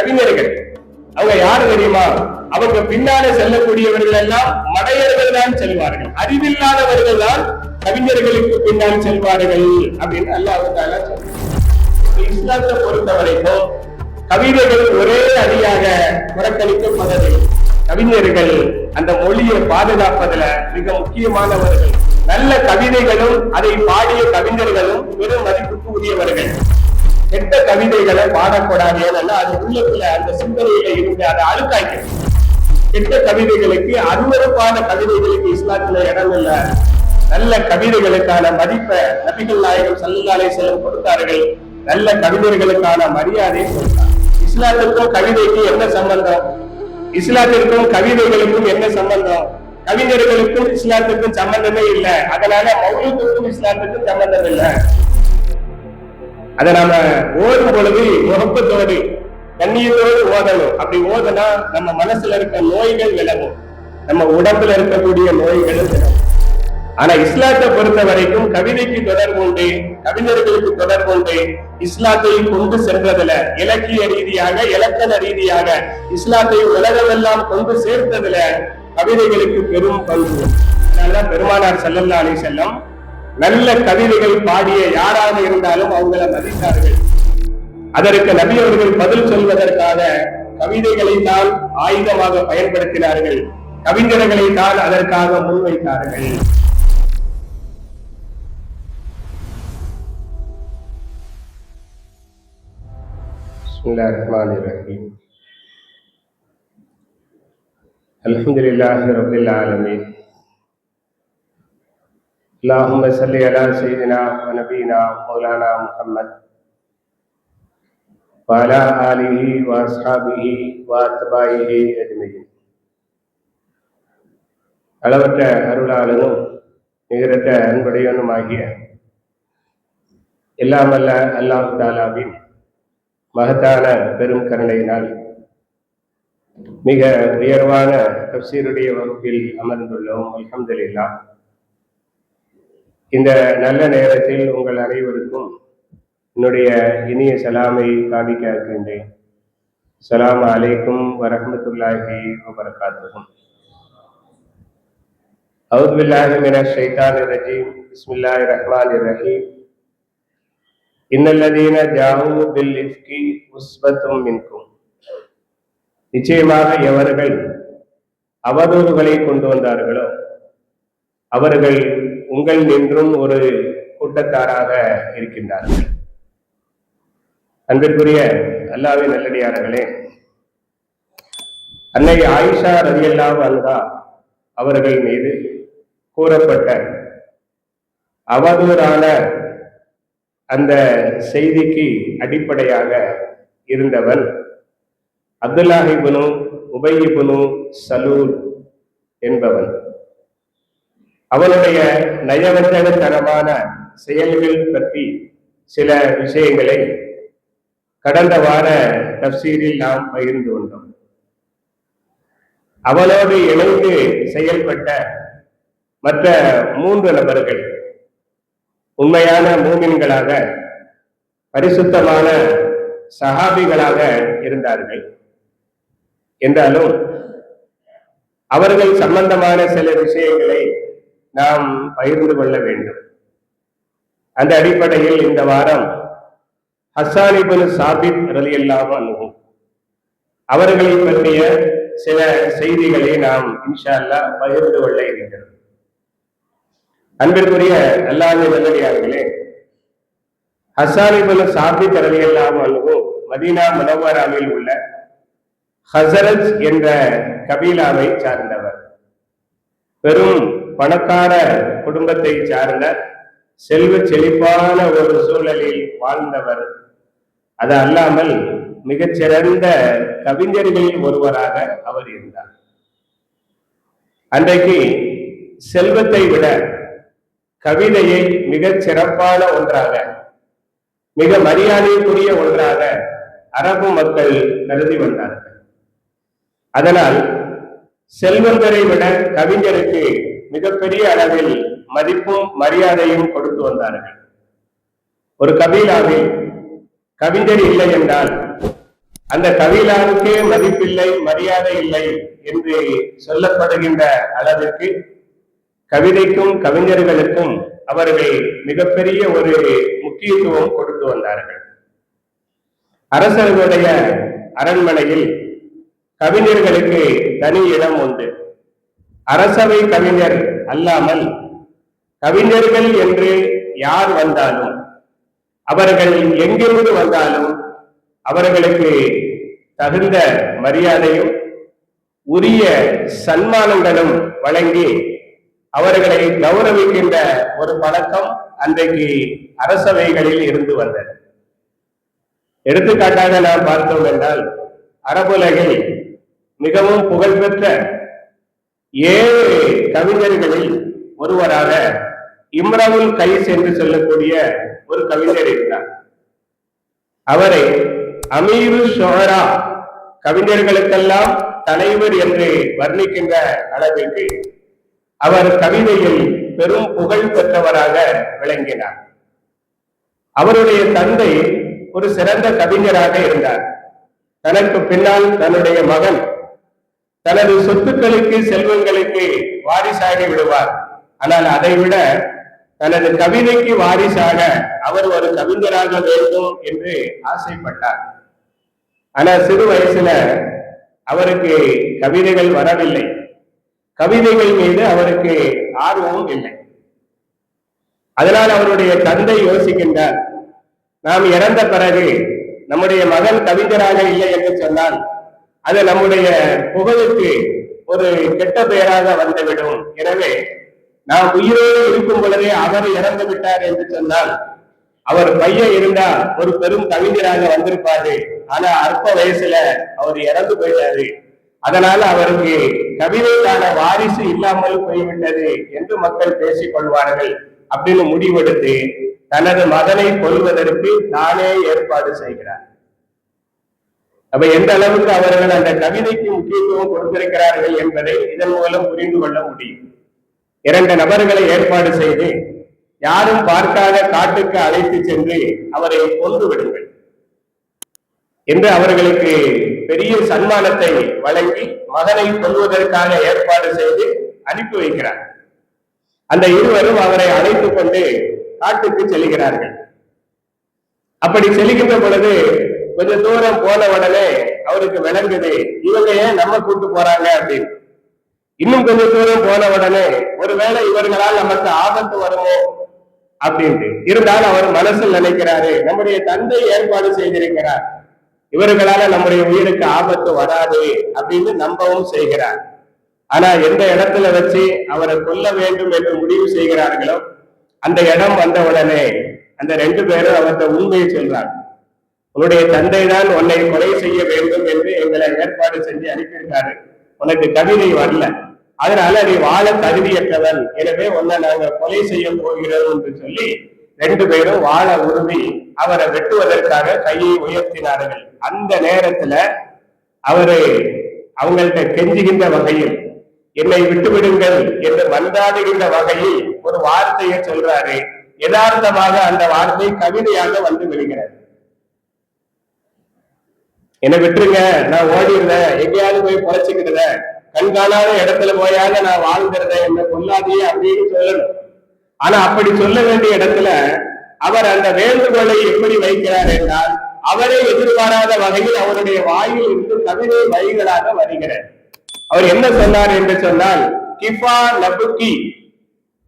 கவிஞர்கள். அவங்க யாரு தெரியுமா? அவங்க பின்னாலே செல்லக்கூடியவர்கள் எல்லாம் மடையர்கள் தான் செல்வார்கள், அறிவில்லாதவர்கள் தான் கவிஞர்களுக்கு பின்னால் செல்வார்கள் அப்படின்னு அல்லாஹ் தஆலா சொல்றார். இஸ்லாத்தை பொறுத்த வரைக்கும் கவிதைகள் ஒரே அடியாக புறக்கணிக்கப்படவில்லை. கவிஞர்கள் அந்த மொழியை பாதுகாப்பதுல மிக முக்கியமானவர்கள். நல்ல கவிதைகளும் அதை பாடிய கவிஞர்களும் பெரும் மதிப்புக்கு உரியவர்கள். கெட்ட கவிதைகளை பாடக்கூடாது, ஏன்னா அது உள்ளத்துல அந்த சிந்தனையில இருந்து அதை அழுக்காய்க்கும். கெட்ட கவிதைகளுக்கு, அருவருப்பான கவிதைகளுக்கு இஸ்லாத்துல இடம் இல்லை. நல்ல கவிதைகளுக்கான மதிப்பை நபிகள் நாயகம் ஸல்லல்லாஹு அலைஹி வஸல்லம் கொடுத்தார்கள். நல்ல கவிஞர்களுக்கான மரியாதை கொடுத்தார். இஸ்லாத்துக்கும் கவிதைக்கும் என்ன சம்பந்தம்? இஸ்லாத்திற்கும் கவிதைகளுக்கும் என்ன சம்பந்தம்? கவிஞர்களுக்கும் இஸ்லாத்துக்கும் சம்பந்தமே இல்லை. அதனால மௌலூதுக்கும் இஸ்லாத்துக்கும் சம்பந்தம் இல்லை. அதை நாம ஓதும் பொழுது முகப்பத்தோடு கண்ணியத்தோடு ஓதணும். அப்படி ஓதுனா நம்ம மனசுல இருக்க நோய்கள் விலகும், நம்ம உடம்புல இருக்கக்கூடிய நோய்கள் விலகும். ஆனா இஸ்லாத்தை பொறுத்த வரைக்கும் கவிதைக்கு தொடர்பு உண்டு, கவிஞர்களுக்கு தொடர்பு உண்டு. இஸ்லாத்தை கொண்டு சென்றதுல இலக்கிய ரீதியாக, இலக்கண ரீதியாக இஸ்லாத்தை உலகமெல்லாம் கொண்டு சேர்த்ததுல கவிதைகளுக்கு பெரும் பங்கு. அதனாலதான் பெருமானார் ஸல்லல்லாஹு அலைஹி வஸல்லம் நல்ல கவிதைகள் பாடிய யாராக இருந்தாலும் அவங்கள மதித்தார்கள். அதற்கு நபி அவர்கள் பதில் சொல்வதற்காக கவிதைகளை தான் ஆயுதமாக பயன்படுத்தினார்கள், கவிஞர்களை தான் அதற்காக முன்வைத்தார்கள். பிஸ்மில்லாஹிர்ரஹ்மானிர்ரஹீம். அல்ஹம்துலில்லாஹி ரப்பில் ஆலமீன். அல்லாஹும்ம ஸல்லி அலா சய்யிதினா வ நபியினா மௌலானா முஹம்மத் வ அலா ஆலிஹி வ அஸ்ஹாபிஹி வ அத்பாயிஹி அஜ்மஈன். அளவற்ற அருளாளனும் நிகரற்ற அன்புடையவனுமாகிய எல்லாம் அல்ல அல்லாஹ் தஆலாவின் மகத்தான பெரும் கருணையினால் மிக உயர்வான தஃப்சீருடைய வகுப்பில் அமர்ந்துள்ளோம். அல்ஹம்துலில்லாஹ். இந்த நல்ல நேரத்தில் உங்கள் அனைவருக்கும் என்னுடைய இனிய சலாமை காணிக்க இருக்கின்றேன். ஸலாமு அலைக்கும் வரஹ்மத்துல்லாஹி வபரகாத்துஹு. அஊது பில்லாஹி மினஷ் ஷைத்தானிர் ரஜீம். பிஸ்மில்லாஹிர் ரஹ்மானிர் ரஹீம். இன்னல்லதீன ஜாஊ பில் இஃப்கி உஸ்பத்தும் மின்கும். நிச்சயமாக எவர்கள் அவதூறுகளை கொண்டு வந்தார்களோ அவர்கள் உங்கள் நின்றும் ஒரு கூட்டத்தாராக இருக்கின்றார்கள். அன்பிற்குரிய அல்லாஹ்வின் நல்லடியார்களே, அன்னை ஆயிஷா ரலியல்லாஹு அன்ஹா அவர்கள் மீது கூறப்பட்ட அவதூறான அந்த செய்திக்கு அடிப்படையாக இருந்தவன் அப்துல்லாஹ் இப்னு உபய் இப்னு சலூல் என்பவன். அவனுடைய நயவஞ்சகத்தனமான செயல்கள் பற்றி சில விஷயங்களை கடந்த வார தஃப்சீரில் நாம் பகிர்ந்து கொண்டோம். அவனோடு இணைந்து செயல்பட்ட மற்ற 3 நபர்கள் உண்மையான மூமின்களாக, பரிசுத்தமான சஹாபிகளாக இருந்தார்கள். என்றாலும் அவர்கள் சம்பந்தமான சில விஷயங்களை நாம் பகிர்ந்து கொள்ள வேண்டும். அந்த அடிப்படையில் இந்த வாரம் ஹஸ்ஸான் இப்னு சாபித் ரலியல்லாஹு அன்ஹு அவர்களை பற்றிய சில செய்திகளை நாம் இன்ஷா அல்லாஹ் பகிர்ந்து கொள்ள இருக்கிறோம். அன்பிற்குரிய அல்லாஹ்வின் நல்லடியார்களே, ஹஸ்ஸான் இப்னு சாபித் ரலியல்லாஹு அன்ஹு மதீனா முனவ்வராவில் உள்ள ஹஸரஜ் என்ற கபீலாவை சார்ந்தவர். பெரும் பணக்கார குடும்பத்தை சார்ந்த செல்வ செழிப்பான ஒரு சூழலில் வாழ்ந்தவர். அது அல்லாமல் மிகச்சிறந்த கவிஞர்களில் ஒருவராக அவர் இருந்தார். அன்றைக்கு செல்வத்தை விட கவிதையை மிகச் சிறப்பான ஒன்றாக, மிக மரியாதைக்குரிய ஒன்றாக அரபு மக்கள் கருதி வந்தார்கள். அதனால் செல்வந்தரை விட கவிஞருக்கு மிகப்பெரிய அளவில் மதிப்பும் மரியாதையும் கொடுத்து வந்தார்கள். ஒரு கபீலாவில் கவிஞர் இல்லை என்றால் அந்த கவிழாவுக்கே மதிப்பில்லை, மரியாதை இல்லை என்று சொல்லப்படுகின்ற அளவிற்கு கவிதைக்கும் கவிஞர்களுக்கும் அவர்கள் மிகப்பெரிய ஒரு முக்கியத்துவம் கொடுத்து வந்தார்கள். அரசர்களுடைய அரண்மனையில் கவிஞர்களுக்கு தனி இடம் உண்டு. அரசவை கவிஞர் அல்லாமல் கவிஞர்கள் என்று யார் வந்தாலும், அவர்கள் எங்கிருந்து வந்தாலும் அவர்களுக்கு தகுந்த மரியாதையும் உரிய சன்மானங்களும் வழங்கி அவர்களை கௌரவிக்கின்ற ஒரு பழக்கம் அன்றைக்கு அரசவைகளில் இருந்து வந்தது. எடுத்துக்காட்டாக நாம் பார்த்தோம் என்றால், அரபுலகில் மிகவும் புகழ்பெற்ற 7 கவிஞர்களில் ஒருவராக இம்ரவுல் கைஸ் என்று சொல்லக்கூடிய ஒரு கவிஞர் இருந்தார். அவரை அமீரு ஷுஅரா, கவிஞர்களுக்கெல்லாம் தலைவர் என்று வர்ணிக்கின்ற அளவிற்கு அவர் கவிதையில் பெரும் புகழ் பெற்றவராக விளங்கினார். அவருடைய தந்தை ஒரு சிறந்த கவிஞராக இருந்தார். தனக்கு பின்னால் தன்னுடைய மகன் தனது சொத்துக்களுக்கு, செல்வங்களுக்கு வாரிசாகி விடுவார். ஆனால் அதைவிட தனது கவிதைக்கு வாரிசாக அவர் ஒரு கவிஞராக வேண்டும் என்று ஆசைப்பட்டார். ஆனால் சிறு வயசுல அவருக்கு கவிதைகள் வரவில்லை. கவிதைகள் மீது அவருக்கு ஆர்வமும் இல்லை. அதனால் அவருடைய தந்தை யோசிக்கின்றார், நாம் இறந்த பிறகு நம்முடைய மகன் கவிஞராக இல்லை என்று சொன்னால் அது நம்முடைய புகழுக்கு ஒரு கெட்ட பெயராக வந்துவிடும். எனவே நாம் உயிரோடு இருக்கும் பொழுதே அவர் இறந்து விட்டார் என்று சொன்னால், அவர் பையன் இருந்தா ஒரு பெரும் கவிஞராக வந்திருப்பாரு, ஆனா அற்ப வயசுல அவர் இறந்து போயிட்டாரு, அதனால அவருக்கு கவிதைக்கான வாரிசு இல்லாமல் போய்விட்டது என்று மக்கள் பேசிக் கொள்வார்கள் அப்படின்னு முடிவெடுத்து தனது மகனை கொல்வதற்கு தானே ஏற்பாடு செய்கிறார். அப்ப எந்த அளவுக்கு அவர்கள் அந்த கவிதைக்கு முக்கியத்துவம் கொடுத்திருக்கிறார்கள் என்பதை இதன் மூலம் புரிந்து கொள்ள முடியும். 2 நபர்களை ஏற்பாடு செய்து யாரும் பார்க்காத காட்டுக்கு அழைத்து சென்று அவரை கொன்று விடுங்கள் என்று அவர்களுக்கு பெரிய சன்மானத்தை வழங்கி மகனை கொல்வதற்காக ஏற்பாடு செய்து அனுப்பி வைக்கிறார். அந்த இருவரும் அவரை அழைத்துக் கொண்டு காட்டுக்கு செல்கிறார்கள். அப்படி செல்கின்ற பொழுது கொஞ்சம் தூரம் போன உடனே அவருக்கு விளங்குது, இவங்க ஏன் நம்ம கூட்டு போறாங்க அப்படின்னு. இன்னும் கொஞ்சம் தூரம் போன உடனே ஒருவேளை இவர்களால் நமக்கு ஆபத்து வருமோ அப்படின்ட்டு இருந்தாலும் அவர் மனசில் நினைக்கிறாரு, நம்முடைய தந்தை ஏற்பாடு செய்திருக்கிறார், இவர்களால நம்முடைய உயிருக்கு ஆபத்து வராது அப்படின்னு நம்பவும் செய்கிறார். ஆனா எந்த இடத்துல வச்சு அவரை கொல்ல வேண்டும் என்று முடிவு செய்கிறார்களோ அந்த இடம் வந்த உடனே அந்த 2 பேரும் அவர்கிட்ட உண்மையை சொல்றாங்க. உன்னுடைய தந்தை தான் உன்னை கொலை செய்ய வேண்டும் என்று எங்களை ஏற்பாடு செஞ்சு அனுப்பியிருக்காரு, உனக்கு கவிதை வரல, அதனால நீ வாழ தகுதியற்றவன், எனவே உன்னை நாங்க கொலை செய்ய போகிறோம் என்று சொல்லி 2 பேரும் வாழ உருவி அவரை வெட்டுவதற்காக கையை உயர்த்தினார்கள். அந்த நேரத்துல அவரு அவங்கள்ட்ட கெஞ்சுகின்ற வகையில், என்னை விட்டுவிடுங்கள் என்று மன்றாடுகின்ற வகையில் ஒரு வார்த்தையை சொல்றாரு. யதார்த்தமாக அந்த வார்த்தை கவிதையாக வந்து விடுகிறது. என்னை விட்டுருங்க, நான் ஓடிடுறேன், எங்கேயாவது போய் பொழைச்சுக்கிடுறேன், கண்காணாத இடத்துல போயாத நான் வாழ்ந்துடுறேன், என்ன கொல்லாதே அப்படின்னு சொல்லணும். ஆனா அப்படி சொல்ல வேண்டிய இடத்துல அவர் அந்த வேண்டுகோளை எப்படி வைக்கிறார் என்றால், அவரை எதிர்பாராத வகையில் அவருடைய வாயில் இருந்து கவிதை வரிகளாக வருகிறார். அவர் என்ன சொன்னார் என்று சொன்னால், கிஃபா நபுக்கி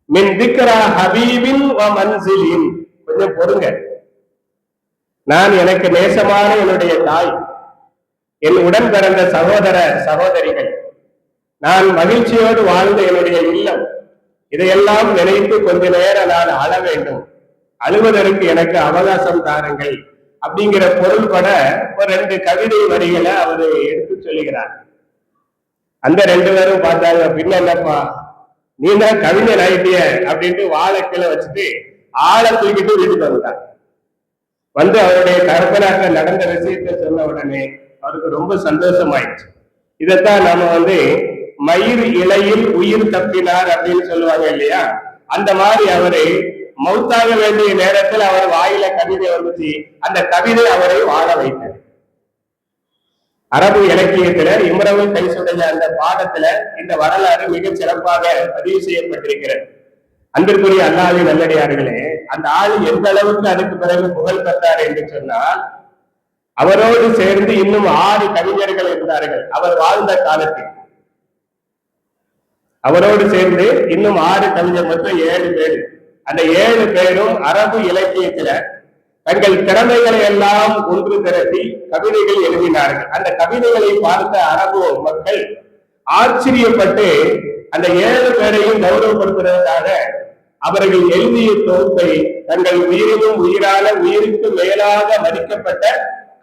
மின் திக்ரா ஹபீபின் வ மன்சிலின். கொஞ்சம் பொறுங்க, நான் எனக்கு நேசமான என்னுடைய தாய், என் உடன் பிறந்த சகோதர சகோதரிகள், நான் மகிழ்ச்சியோடு வாழ்ந்த என்னுடைய இல்லம், இதையெல்லாம் நினைத்து கொஞ்ச நேரம் நான் அழ வேண்டும், அழுவதற்கு எனக்கு அவகாசம் தாருங்கள் அப்படிங்கிற பொருள்பட ஒரு 2 கவிதை வரிகளை அவர் எடுத்து சொல்லுகிறார். அந்த 2 பேரும் பார்த்தாங்க, பின்ன என்னப்பா நீ தான் கவிஞர் ஆயிட்டிய அப்படின்ட்டு வாழை கீழே வச்சுட்டு ஆளை தூக்கிட்டு வீட்டுக்கு வந்துட்டாங்க. வந்து அவருடைய கற்பனாக்க நடந்த விஷயத்தை சொன்ன உடனே அவருக்கு ரொம்ப சந்தோஷமாயிடுச்சு. இதைத்தான் நாம மயிர் இலையில் உயிர் தப்பினார் அப்படின்னு சொல்லுவாங்க இல்லையா, அந்த மாதிரி அவரு மௌத்தாக வேண்டிய நேரத்தில் அவர் வாயில கவிதை வந்துச்சு, அந்த கவிதை அவரை வாழ வைத்தது. அரபு இலக்கியத்துல இம்ரவு கைசுடைய அந்த பாடத்துல இந்த வரலாறு மிகச் சிறப்பாக பதிவு செய்யப்பட்டிருக்கிறது. அன்பிற்குரிய அல்லாஹ்வின் நல்லடியார்களே, அந்த ஆள் எந்த அளவுக்கு அதுக்கு பிறகு புகழ் பெற்றார் என்று சொன்னால், அவரோடு சேர்ந்து இன்னும் 6 கவிஞர்கள் இருந்தார்கள் அவர் வாழ்ந்த காலத்தில். அவரோடு சேர்ந்து இன்னும் 6 கவிஞர், மொத்தம் 7 பேர். அந்த 7 பேரும் அரபு இலக்கியத்துல தங்கள் திறமைகளை எல்லாம் ஒன்று திரட்டி கவிதைகள் எழுதினார்கள். அந்த கவிதைகளை பார்த்த அரபு மக்கள் ஆச்சரியப்பட்டு அந்த 7 பேரையும் கௌரவப்படுத்துவதற்காக அவர்கள் எழுதிய தொகுப்பை தங்கள் உயிரினும் உயிரான, உயிருக்கு மேலாக மதிக்கப்பட்ட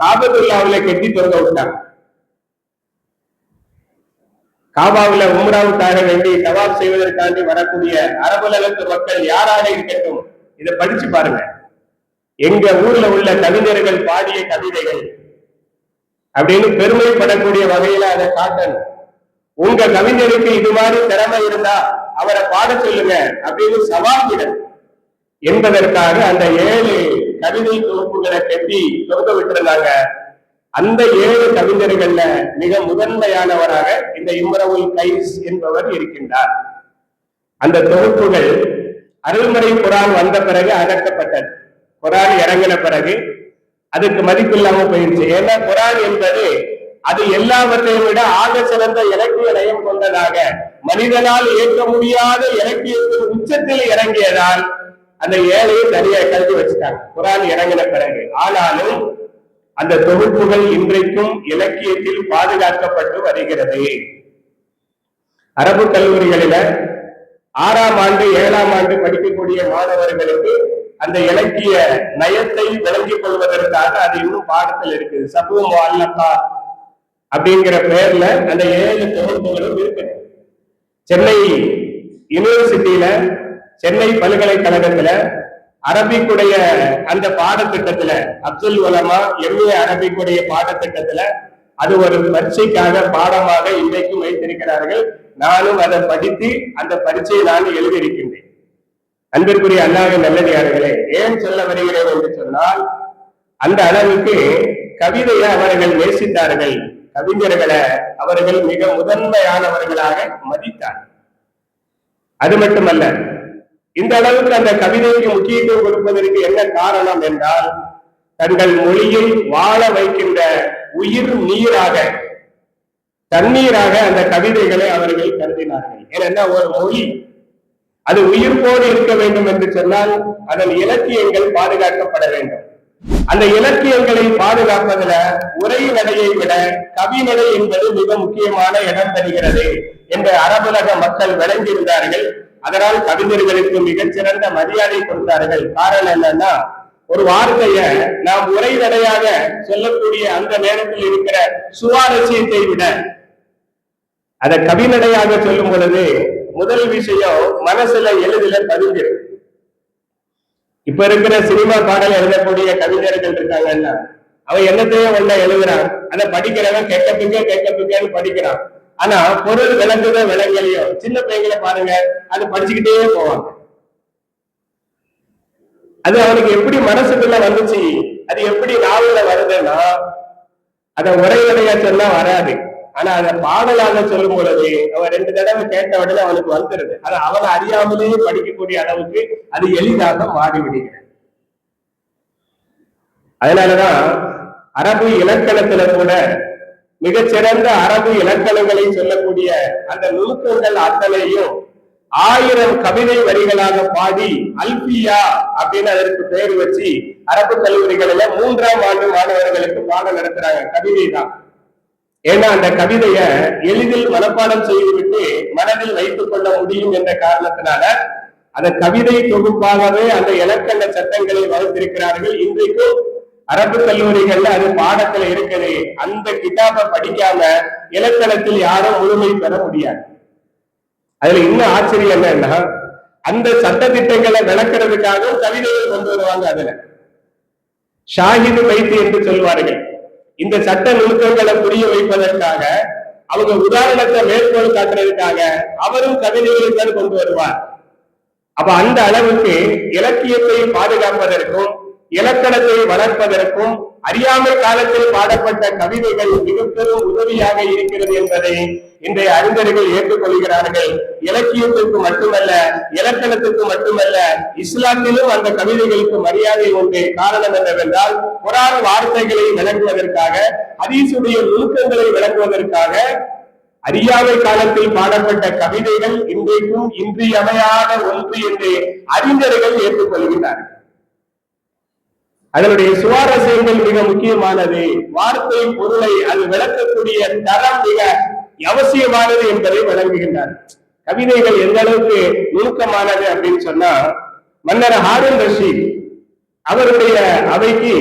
காபத்துல்லாவில கட்டி தொங்க விட்டார். காபாவில உம்ராவுக்காக வேண்டி தவாப் செய்வதற்காண்டி வரக்கூடிய அரபுலகத்து மக்கள் யாராக இருக்கட்டும், இதை படிச்சு பாருங்க. எங்க ஊர்ல உள்ள கவிஞர்கள் பாடிய கவிதைகள் அப்படின்னு பெருமைப்படக்கூடிய வகையில அதை காட்டணும். உங்க கவிஞருக்கு இது மாதிரி திறமை இருந்தா அவரை பாட சொல்லுங்க அப்படின்னு சவால் என்பதற்காக அந்த 7 கவிதை தொகுப்புகளை கட்டி தொங்க விட்டிருந்தாங்க. அந்த 7 கவிஞர்கள்ல மிக முதன்மையானவராக இந்த இம்ரவுல் கைஸ் என்பவர் இருக்கின்றார். அந்த தொகுப்புகள் அருள்மறை குரான் வந்த பிறகு அகற்றப்பட்டது. குரான் இறங்கின பிறகு அதுக்கு மதிப்பில்லாம போயிடுச்சு. ஏன்னா குரான் என்பது அது எல்லாவற்றையும் விட ஆக சிறந்த இலக்கிய நயம் கொண்டதாக, மனிதனால் ஏற்க முடியாத இலக்கியத்தின் உச்சத்தில் இறங்கியதால் அந்த 7ஐயும் தனியா கல்வி வச்சுட்டாங்க குரான் இறங்கின பிறகு. ஆனாலும் அந்த தொகுப்புகள் இன்றைக்கும் இலக்கியத்தில் பாதுகாக்கப்பட்டு வருகிறது. அரபு கல்லூரிகளில 6ஆம் ஆண்டு 7ஆம் ஆண்டு படிக்கக்கூடிய மாணவர்களுக்கு அந்த இலக்கிய நயத்தை விளங்கிக் கொள்வதற்காக அது இன்னும் பாடத்தில் இருக்குது. சபு முஅல்லகா அப்படிங்கிற பெயர்ல அந்த 7 தொகுப்புகளும் இருக்கு. சென்னை யூனிவர்சிட்டியில, சென்னை பல்கலைக்கழகத்துல அரபிக்குடைய அந்த பாடத்திட்டத்துல, அப்துல் உலமா MA அரபிக்குடைய பாடத்திட்டத்துல அது ஒரு பரீட்சைக்காக பாடமாக இன்றைக்கும் வைத்திருக்கிறார்கள். நானும் அதை படித்து அந்த பரீட்சையை நான் எழுதியிருக்கின்றேன். அன்பிற்குரிய அல்லாஹ்வின் நல்லடியார்களே, ஏன் சொல்ல வருகிறேன் என்று சொன்னால், அந்த அளவுக்கு கவிதையை அவர்கள் நேசித்தார்கள். கவிஞர்களை அவர்கள் மிக முதன்மையானவர்களாக மதித்தார். அது மட்டுமல்ல, இந்த அளவுக்கு அந்த கவிதைக்கு முக்கியத்துவம் கொடுப்பதற்கு என்ன காரணம் என்றால், தங்கள் மொழியை வாழ வைக்கின்ற உயிர் நீராக, தண்ணீராக அந்த கவிதைகளை அவர்கள் கருதினார்கள். ஏன்னா ஒரு மொழி அது உயிர்ப்போடு இருக்க வேண்டும் என்று சொன்னால் அதன் இலக்கியங்கள் பாதுகாக்கப்பட வேண்டும். அந்த இலக்கியங்களை பாதுகாப்பதில் உரை நடையை விட கவிநடை என்பது மிக முக்கியமான இடம் தருகிறது என்று அரபுலக மக்கள் விளங்கியிருந்தார்கள். அதனால் கவிஞர்களுக்கு மிகச்சிறந்த மரியாதை கொடுத்தார்கள். காரணம் என்னன்னா, ஒரு வார்த்தைய நாம் உரை நடையாக சொல்லக்கூடிய அந்த நேரத்தில் இருக்கிற சுவாரஸ்யத்தை விட அதை கவிநடையாக சொல்லும் பொழுது முதல் விஷயம் மனசுல எளிதில பதிஞ்சிருக்கு. இப்ப இருக்கிற சினிமா பாடல் எழுதக்கூடிய கவிஞர்கள் இருக்காங்கன்னா, அவன் என்னத்தையும் ஒண்ண எழுதுறான், அதை படிக்கிறவன் கேட்கப்புக்கேன்னு படிக்கிறான். ஆனா பொருள் விளங்குதோ விளங்கலையோ, சின்ன பையங்களை பாருங்க, அது படிச்சுக்கிட்டே போவாங்க. அது அவனுக்கு எப்படி மனசுக்குள்ள வந்துச்சு, அது எப்படி நாவல வருதுன்னா, அதை உரைநடையா சொன்னா வராது. ஆனா அதை பாடலாக சொல்லும் பொழுது அவன் 2 தடவை கேட்ட உடனே அவனுக்கு வந்துருது. அதை அவனை அறியாமலேயே படிக்கக்கூடிய அளவுக்கு அது எளிதாக மாறிவிடுகிறது. அதனாலதான் அரபு இலக்கணத்துல கூட மிகச்சிறந்த அரபு இலக்கணங்களை சொல்லக்கூடிய அந்த நுணுக்கங்கள் அத்தனையும் 1000 கவிதை வரிகளாக பாடி அல்பியா அப்படின்னு அதற்கு பெயர் வச்சு அரபு கல்லூரிகளில 3ஆம் ஆண்டு மாணவர்களுக்கு பாடம் நடத்துறாங்க. கவிதை தான். ஏன்னா அந்த கவிதைய எளிதில் மனப்பாடம் செய்துவிட்டு மனதில் வைத்துக் கொள்ள முடியும் என்ற காரணத்தினால அந்த கவிதை தொகுப்பாகவே அந்த இலக்கண சட்டங்களை வகுத்திருக்கிறார்கள். இன்றைக்கும் அரபு கல்லூரிகள்ல அது பாடத்துல இருக்குது. அந்த கிதாபை படிக்காம இலக்கணத்தில் யாரும் முழுமை பெற முடியாது. அதுல இன்னும் ஆச்சரியம் என்னன்னா, அந்த சட்ட திட்டங்களை விளக்குறதுக்காக கவிதைகள் கொண்டு வருவாங்க. அதுல ஷாஹிது பைத்து என்று சொல்வார்கள். இந்த சட்ட நுணுக்கங்களை புரிய வைப்பதற்காக, அவங்க உதாரணத்தை மேற்கோள் காட்டுறதுக்காக அவரும் கவிதைகளை கொண்டு வருவார். அப்ப அந்த அளவுக்கு இலக்கியத்தை பாதுகாப்பதற்கும் இலக்கணத்தை வளர்ப்பதற்கும் அறியாமை காலத்தில் பாடப்பட்ட கவிதைகள் மிக பெரும் உதவியாக இருக்கிறது என்பதை இன்றைய அறிஞர்கள் ஏற்றுக்கொள்கிறார்கள். இலக்கியத்திற்கு மட்டுமல்ல, இலக்கணத்திற்கு மட்டுமல்ல, இஸ்லாத்திலும் அந்த கவிதைகளுக்கு மரியாதை உண்டு. காரணம் என்னவென்றால், குர்ஆன் வார்த்தைகளை விளங்குவதற்காக, ஹதீஸுடைய நுணுக்கங்களை விளங்குவதற்காக அறியாமை காலத்தில் பாடப்பட்ட கவிதைகள் இன்றைக்கும் இன்றியமையாத ஒன்று என்று அறிஞர்கள் ஏற்றுக்கொள்கிறார்கள். அதனுடைய சுவாரஸ்யங்கள் மிக முக்கியமானது. வார்த்தை பொருளை அது விளக்கக்கூடிய தரம் மிக அவசியமானது என்பதை விளங்குகின்றார். கவிதைகள் எந்த அளவுக்கு நுணுக்கமானது அப்படின்னு சொன்னா, மன்னர் ஹாரூன் ரஷீத் அவருடைய அவைக்கு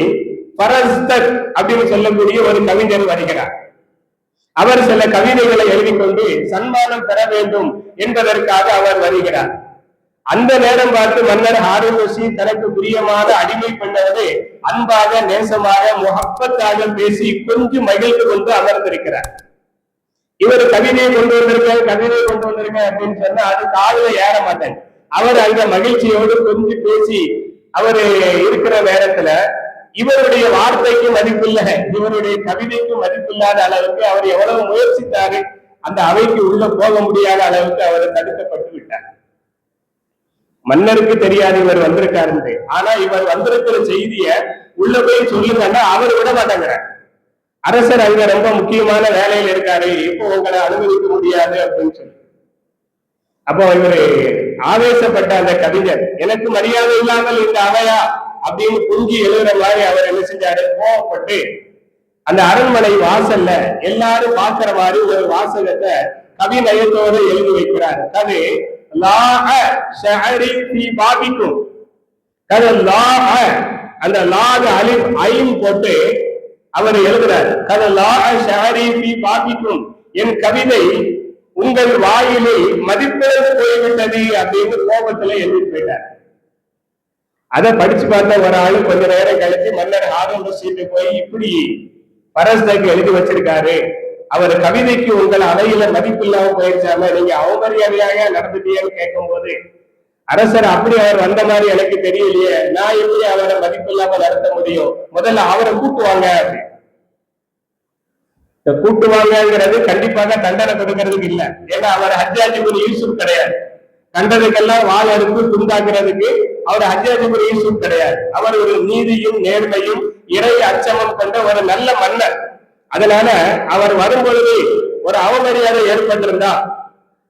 பரஸ்தக் அப்படின்னு சொல்லக்கூடிய ஒரு கவிஞர் வருகிறார். அவர் சில கவிதைகளை எழுதிக்கொண்டு சன்மானம் பெற வேண்டும் என்பதற்காக அவர் வருகிறார். அந்த நேரம் பார்த்து மன்னர் ஹாரூன் ரஷீத் தனக்கு பிரியமான அடிமை பெண்ணோடு அன்பாக, நேசமாக, முகப்பத்தாக பேசி கொஞ்சம் மகிழ்ந்து கொண்டு அமர்ந்திருக்கிறார். இவர் கவிதையை கொண்டு வந்திருக்க அப்படின்னு சொன்னா அது காதுல ஏற மாட்டேன். அவர் அந்த மகிழ்ச்சியோடு கொஞ்சம் பேசி அவர் இருக்கிற நேரத்துல இவருடைய வார்த்தைக்கு மதிப்பில்லை, இவருடைய கவிதைக்கு மதிப்பில்லாத அளவுக்கு அவர் எவ்வளவு முயற்சித்தாரு, அந்த அவைக்கு உள்ள போக முடியாத அளவுக்கு அவர் தடுக்கப்பட்டு விட்டார். மன்னருக்கு தெரியாது இவர் வந்திருக்காரு. ஆனா இவர் வந்திருக்கிற செய்திய உள்ள போய் சொல்லுங்கன்னா அவர் விட மாட்டேங்கிறார். அரசர் அங்க ரொம்ப முக்கியமான வேலையில இருக்காரு, இப்போ உங்களை அனுமதிக்க முடியாது அப்படின்னு சொல்லி. அப்போ இவரு ஆவேசப்பட்ட அந்த கவிஞர், எனக்கு மரியாதை இல்லாமல் இந்த அவையா அப்படின்னு புரிஞ்சு எழுதுற மாதிரி அவர் என்ன செஞ்சாரு, கோவப்பட்டு அந்த அரண்மனை வாசல்ல எல்லாரும் பாக்குற மாதிரி ஒரு வாசகத்தை கவிநயத்தோடு எழுதி வைக்கிறார். அது பாபிக்கும் அந்த லாக அலிப் ஐன் போட்டு அவர் எழுதுறார். பாபிக்கும் என் கவிதை உங்கள் வாயிலில் மதிப்பிழந்து போய்விட்டது அப்படின்னு கோபத்துல எழுதி போயிட்டார். அதை படிச்சு பார்த்த ஒரு ஆளு கொஞ்ச நேரம் கழிச்சு மன்னர் ஹாரூன் ரஷீத் போய் இப்படி பரஸ்தக்கு எழுதி வச்சிருக்காரு, அவர் கவிதைக்கு உங்கள் அவையில மதிப்பில்லாம போயிருச்சாம, நீங்க அவமரியாதையாக நடந்துட்டீங்கன்னு கேட்கும் போது அரசர் அப்படி அவர் வந்த மாதிரி எனக்கு தெரியலையே, நான் எப்படி அவரை மதிப்பில்லாம நடத்த முடியும், முதல்ல அவரை கூட்டுவாங்க. கூட்டுவாங்கிறது கண்டிப்பாக தண்டனை கொடுக்கறதுக்கு இல்ல, ஏன்னா அவர் ஹஜ்ஜாஜ் இப்னு யூசுப் கிடையாது. கண்டதுக்கெல்லாம் வாள் எடுத்து துண்டாக்குறதுக்கு அவர் ஹஜ்ஜாஜ் இப்னு யூசுப் கிடையாது. அவர் ஒரு நீதியும் நேர்மையும் இறை அச்சமும் கொண்ட ஒரு நல்ல மன்னர். அதனால அவர் வரும்பொழுது ஒரு அவமரியாதை ஏற்பட்டிருந்தா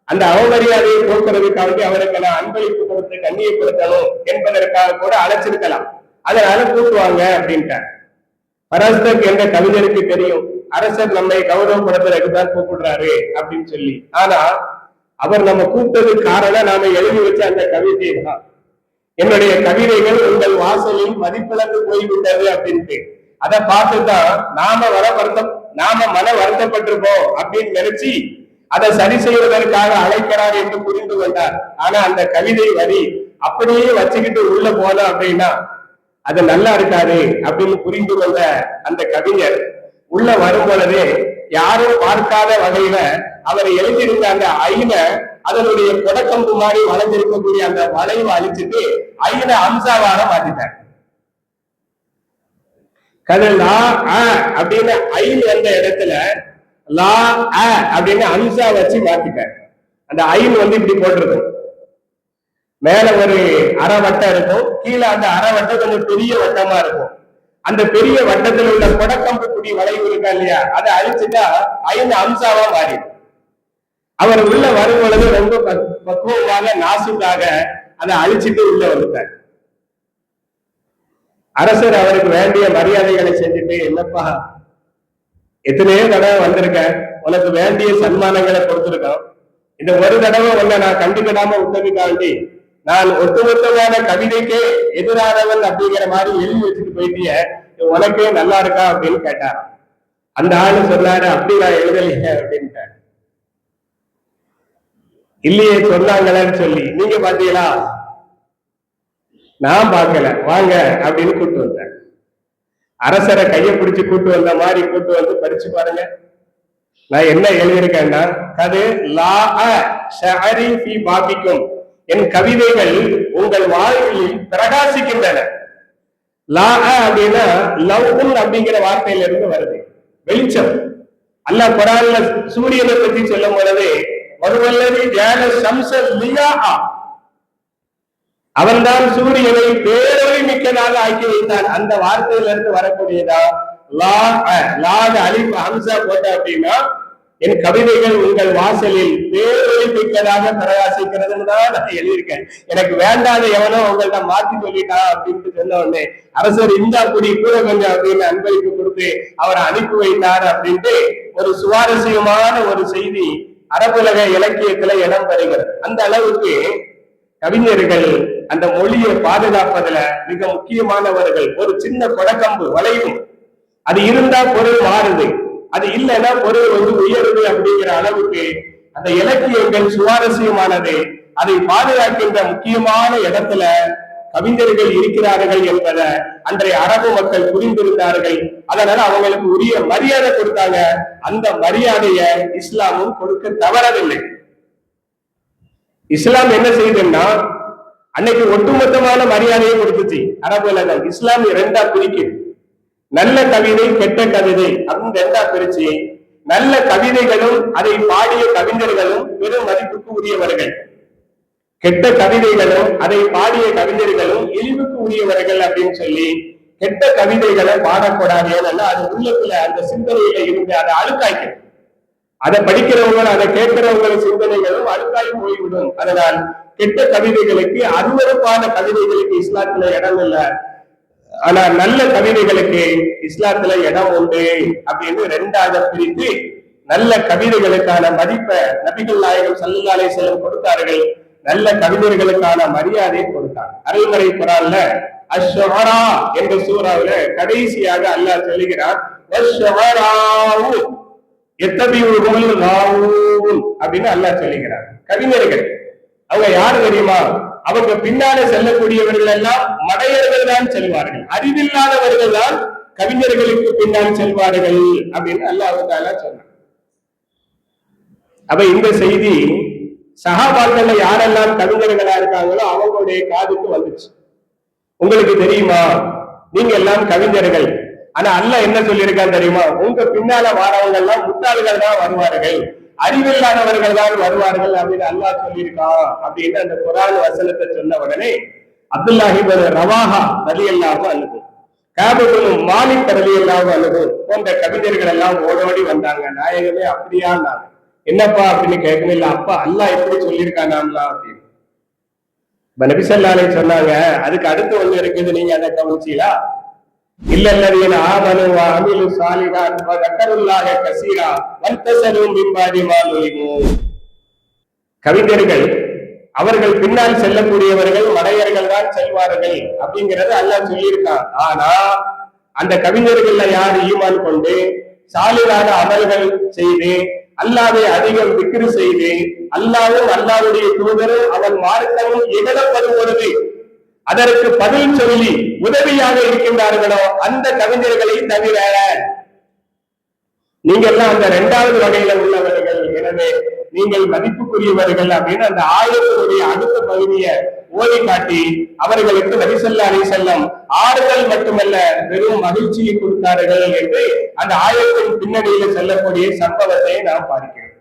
அந்த அவமரியாதையை போக்குறதுக்காக அவருக்கு நான் அன்பளிப்பு கொடுத்து கண்ணியப்படுத்தணும் என்பதற்காக கூட அழைச்சிருக்கலாம். அதனால கூட்டுவாங்க அப்படின்ட்டார். பரஸ்தக் என்ற கவிஞருக்கு தெரியும் அரசர் நம்மை கௌரவப்படுத்துறதுக்கு தான் கூப்பிடுறாரு அப்படின்னு சொல்லி. ஆனா அவர் நம்ம கூப்பிட்டதுக்கு காரணம் நாம எழுதி வச்ச அந்த கவிதை தான். என்னுடைய கவிதைகள் உங்கள் வாசலில் மதிப்பிழந்து போய்விட்டது அப்படின்ட்டு அதை பார்த்துதான் நாம மன வருத்தப்பட்டிருப்போம் அப்படின்னு நினைச்சு அதை சரி செய்வதற்காக அழைக்கிறார் என்று புரிந்து கொண்டார். ஆனா அந்த கவிதை வரி அப்படியே வச்சுக்கிட்டு உள்ள போனோம் அப்படின்னா அது நல்லா இருக்காது அப்படின்னு புரிந்து கொண்ட அந்த கவிஞர் உள்ள வரும் பொழுது யாரும் பார்க்காத வகையில அவர் எழுதியிருந்த அந்த ஐனை அதனுடைய கொடக்கம்பு மாதிரி வளைஞ்சிருக்கக்கூடிய அந்த வளைவை அழிச்சிட்டு ஐனை அம்சாவாக மாத்திட்டார். லா அப்படின்னு ஐன் வந்த இடத்துல லா அப்படின்னு அம்சா வச்சு மாத்திட்டார். அந்த ஐன் இப்படி போட்டிருக்கும், மேல ஒரு அரை வட்டம் இருக்கும், கீழே அந்த அரை வட்டம் கொஞ்சம் பெரிய வட்டமா இருக்கும். அந்த பெரிய வட்டத்தில் உள்ள கொடக்கம்பு குடி வளைவு இருக்கா இல்லையா, அதை அழிச்சுட்டா ஐந்து அம்சாவா மாறிடும். அவர் உள்ள வரும் பொழுது ரொம்ப பக்குவமாக நாசுக்காக அதை அழிச்சிட்டு உள்ள வந்துட்டார். அரசர் அவருக்கு வேண்டிய மரியாதைகளை செஞ்சுட்டு, என்னப்பா எத்தனையோ தடவை வந்திருக்க, உனக்கு வேண்டிய சன்மானங்களை கொடுத்திருக்கோம், இந்த ஒரு தடவை உன்னை நான் கண்டுக்கிடாம விட்டதுக்காண்டி நான் ஒட்டுமொத்தமான கவிதைக்கே எதிரானவன் அப்படிங்கிற மாதிரி எழுதி வச்சுட்டு போயிட்டிய, உனக்கே நல்லா இருக்கா அப்படின்னு கேட்டார். அந்த ஆளு சொன்னாரு, அப்படி நான் எழுதலையே அப்படின்ட்டார். இல்லையே சொன்னாங்களேன்னு சொல்லி, நீங்க பாத்தீங்களா? நான் பார்க்கல, வாங்க அப்படின்னு கூட்டு வந்தேன். அரசரை கையை பிடிச்சு கூட்டு வந்த மாதிரி கூட்டு வந்து படிச்சு பாருங்க. நான் என்ன எழுதியிருக்கேன்னா, அது லா ஷஅரி ஃபீ பாபிக்கும், என் கவிதைகள் உங்கள் வாழ்வில் பிரகாசிக்கின்றன. லா அப்படின்னா லவ்ன் அப்படிங்கிற வார்த்தையில இருந்து வருது, வெளிச்சம். அல்லாஹ் குர்ஆன்ல சூரியனை பற்றி சொல்லும் பொழுது ஒருவல்லதி ஜால ஷம்ஸ லியாஆ, அவன்தான் சூரியனை பேரொளி மிக்கதாக ஆக்கி வைத்தான். அந்த வார்த்தையிலிருந்து வரக்கூடியதா லா. லாக அலிஃப் ஹம்ஸா போட்ட அப்படின்னா என் கவிதைகள் உங்கள் வாசலில் பேரொளி மிக்கதாக பிரகாசிக்கிறதுன்னு தான் நான் எழுதியிருக்கேன். எனக்கு வேண்டாத எவனோ உங்கள்ட்ட மாத்தி சொல்லிட்டான் அப்படின்ட்டு சொன்ன உடனே அரசர் இந்தா குடி கூட கொஞ்சம் அப்படின்னு அன்பளிப்பு கொடுத்து அவரை அனுப்பி வைத்தார் அப்படின்ட்டு ஒரு சுவாரஸ்யமான ஒரு செய்தி அரபுலக இலக்கியத்துல இடம் பெறுகிறது. அந்த அளவுக்கு கவிஞர்கள் அந்த மொழியை பாதுகாப்பதுல மிக முக்கியமானவர்கள். ஒரு சின்ன கொடக்கம்பு வளைவும் அது இருந்தா பொருள் மாறுது, அது இல்லைன்னா பொருள் உயருது அப்படிங்கிற அளவுக்கு அந்த இலக்கியங்கள் சுவாரஸ்யமானது. அதை பாதுகாக்கின்ற முக்கியமான இடத்துல கவிஞர்கள் இருக்கிறார்கள் என்பதை அன்றைய அரபு மக்கள் புரிந்திருந்தார்கள். அதனால அவங்களுக்கு உரிய மரியாதை கொடுத்தாங்க. அந்த மரியாதையை இஸ்லாமும் கொடுக்க தவறவில்லை. இஸ்லாம் என்ன செய்யுதுன்னா அன்னைக்கு ஒட்டுமொத்தமான மரியாதையை கொடுத்துச்சு அரபு உலகம். இஸ்லாம் ரெண்டா பிரிக்குது, நல்ல கவிதை கெட்ட கவிதை அப்படின்னு ரெண்டா பிரிச்சு, நல்ல கவிதைகளும் அதை பாடிய கவிஞர்களும் பெரும் மதிப்புக்கு உரியவர்கள், கெட்ட கவிதைகளும் அதை பாடிய கவிஞர்களும் இழிவுக்கு உரியவர்கள் அப்படின்னு சொல்லி கெட்ட கவிதைகளை பாடக்கூடாது. ஏன்னா அது உள்ளத்துல அந்த சிந்தனையில இருந்து அதை அழுக்காய்க்கும். அதை படிக்கிறவங்க அதை கேட்கிறவங்க சிந்தனைகளும் அழுக்காய் போய்விடும். அதனால் கெட்ட கவிதைகளுக்கு, அருவருப்பான கவிதைகளுக்கு இஸ்லாத்துல இடம் இல்லை. ஆனா நல்ல கவிதைகளுக்கு இஸ்லாத்துல இடம் உண்டு அப்படின்னு ரெண்டாக பிரித்து நல்ல கவிதைகளுக்கான மதிப்பை நபிகள் நாயகம் ஸல்லல்லாஹு அலைஹி வஸல்லம் கொடுத்தார்கள். நல்ல கவிஞர்களுக்கான மரியாதையை கொடுத்தார். அருள்மறை குர்ஆன்ல அஷ்-ஷுஅரா என்ற சூறாவுல கடைசியாக அல்லாஹ் சொல்லுகிறார், வஷ்-ஷுஅராஉ யத்தபிஉஹுல் காவூன் அப்படின்னு அல்லாஹ் சொல்லுகிறார். கவிஞர்கள் அவங்க யாரு தெரியுமா? அவங்க பின்னால செல்லக்கூடியவர்கள் எல்லாம் மடையர்கள் தான் செல்வார்கள், அறிவில்லாதவர்கள் தான் கவிஞர்களுக்கு பின்னால் செல்வார்கள் அப்படின்னு அல்லாஹ் தஆலா சொன்னார். அப்ப இந்த செய்தி சஹாபாக்கள்ல யாரெல்லாம் கவிஞர்களா இருக்காங்களோ அவங்களுடைய காதுக்கு வந்துச்சு. உங்களுக்கு தெரியுமா, நீங்க எல்லாம் கவிஞர்கள், ஆனா அல்லாஹ் என்ன சொல்லியிருக்கான் தெரியுமா? உங்க பின்னால வாரவங்க எல்லாம் முட்டாள்கள் தான் வருவார்கள், அறிவில்லாதவர்கள் தான் வருவார்கள் அப்படின்னு அல்லாஹ் சொல்லியிருக்கான் அப்படின்னு அந்த குர்ஆன் வசனத்தை சொன்ன உடனே அப்துல்லாஹ் இப்னு ரவாஹா ரலியல்லாஹு அன்ஹு, கஅப் இப்னு மாலிக் ரலியல்லாஹு அன்ஹு போன்ற கவிஞர்கள் எல்லாம் ஓடோடி வந்தாங்க. நாயகமே அப்படியான்னாங்க. என்னப்பா அப்படின்னு கேட்கணும். இல்ல அப்பா அல்லாஹ் எப்படி சொல்லியிருக்கானா அப்படின்னு நபி ஸல்லல்லாஹு அலைஹி சொன்னாங்க. அதுக்கு அடுத்து ஒண்ணு இருக்குது, நீங்க அதை கவனிச்சீங்களா? இல்லல்லதீன ஆமனு வ அமிலு ஸாலிஹாத் வ ذكرுல்லாஹ கஸீரா வன்தஸலு மின் பாதி மா லுலிமு. கவிஞர்கள் அவர்கள் பின்னால் செல்லக்கூடியவர்கள் மடையர்கள் தான் செல்வார்கள் அப்படிங்கறது அல்லாஹ் சொல்லியிருக்கான். ஆனா அந்த கவிஞர்கள்ல யார் ஈமான் கொண்டு சாலிஹான அமல்கள் செய்து அல்லாஹ்வை அதிகம் திக்ரு செய்து அல்லாஹ்வும் அல்லாஹ்வுடைய தூதரும் அவன் மார்க்கமும் இகழப்படும் பொழுது அதற்கு பதில் சொல்லி உதவியாக இருக்கின்றார்களோ அந்த கவிஞர்களை தவிர நீங்க எல்லாம் அந்த இரண்டாவது வகையில உள்ளவர்கள், எனவே நீங்கள் மதிப்புக்குரியவர்கள் அப்படின்னு அந்த ஆயத்தினுடைய அடுத்த பகுதியை ஓடி காட்டி அவர்களுக்கு நபி ஸல்லல்லாஹு அலைஹி வஸல்லம் ஆறுதல் மட்டுமல்ல பெரும் மகிழ்ச்சியை கொடுத்தார்கள் என்று அந்த ஆயத்தின் பின்னணியில செல்லக்கூடிய சம்பவத்தை நாம் பார்க்கிறோம்.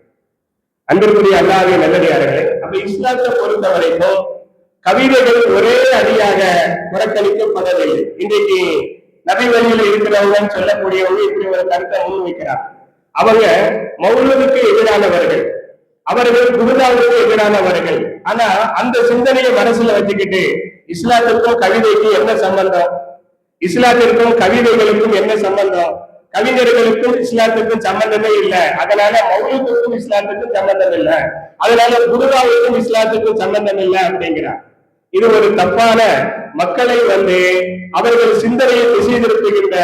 அன்பிற்குரிய அல்லாஹ்வின் நல்லடியார்களே, அப்ப இஸ்லாத்தை பொறுத்த வரைக்கும் கவிதைகள் ஒரே அடியாக புறக்கணிக்கப்படவில்லை. இன்றைக்கு நபி வழியில இருக்கிறவங்க சொல்லக்கூடியவங்க இப்படி ஒரு கருத்தை முன்வைக்கிறார். அவங்க மௌலூதுக்கு எதிரானவர்கள், அவர்கள் குருதாவுக்கு எதிரானவர்கள். ஆனா அந்த சிந்தனையை மனசுல வச்சுக்கிட்டு இஸ்லாத்திற்கும் கவிதைக்கும் என்ன சம்பந்தம், இஸ்லாத்திற்கும் கவிதைகளுக்கும் என்ன சம்பந்தம், கவிஞர்களுக்கும் இஸ்லாத்துக்கும் சம்பந்தமே இல்லை, அதனால மௌலூதுக்கும் இஸ்லாத்துக்கும் சம்பந்தம் இல்லை, அதனால குருதாவுக்கும் இஸ்லாத்துக்கும் சம்பந்தம் இல்லை அப்படிங்கிறார். இது ஒரு தப்பான மக்களை அவர்கள் சிந்தனையை திசை திருப்புகின்ற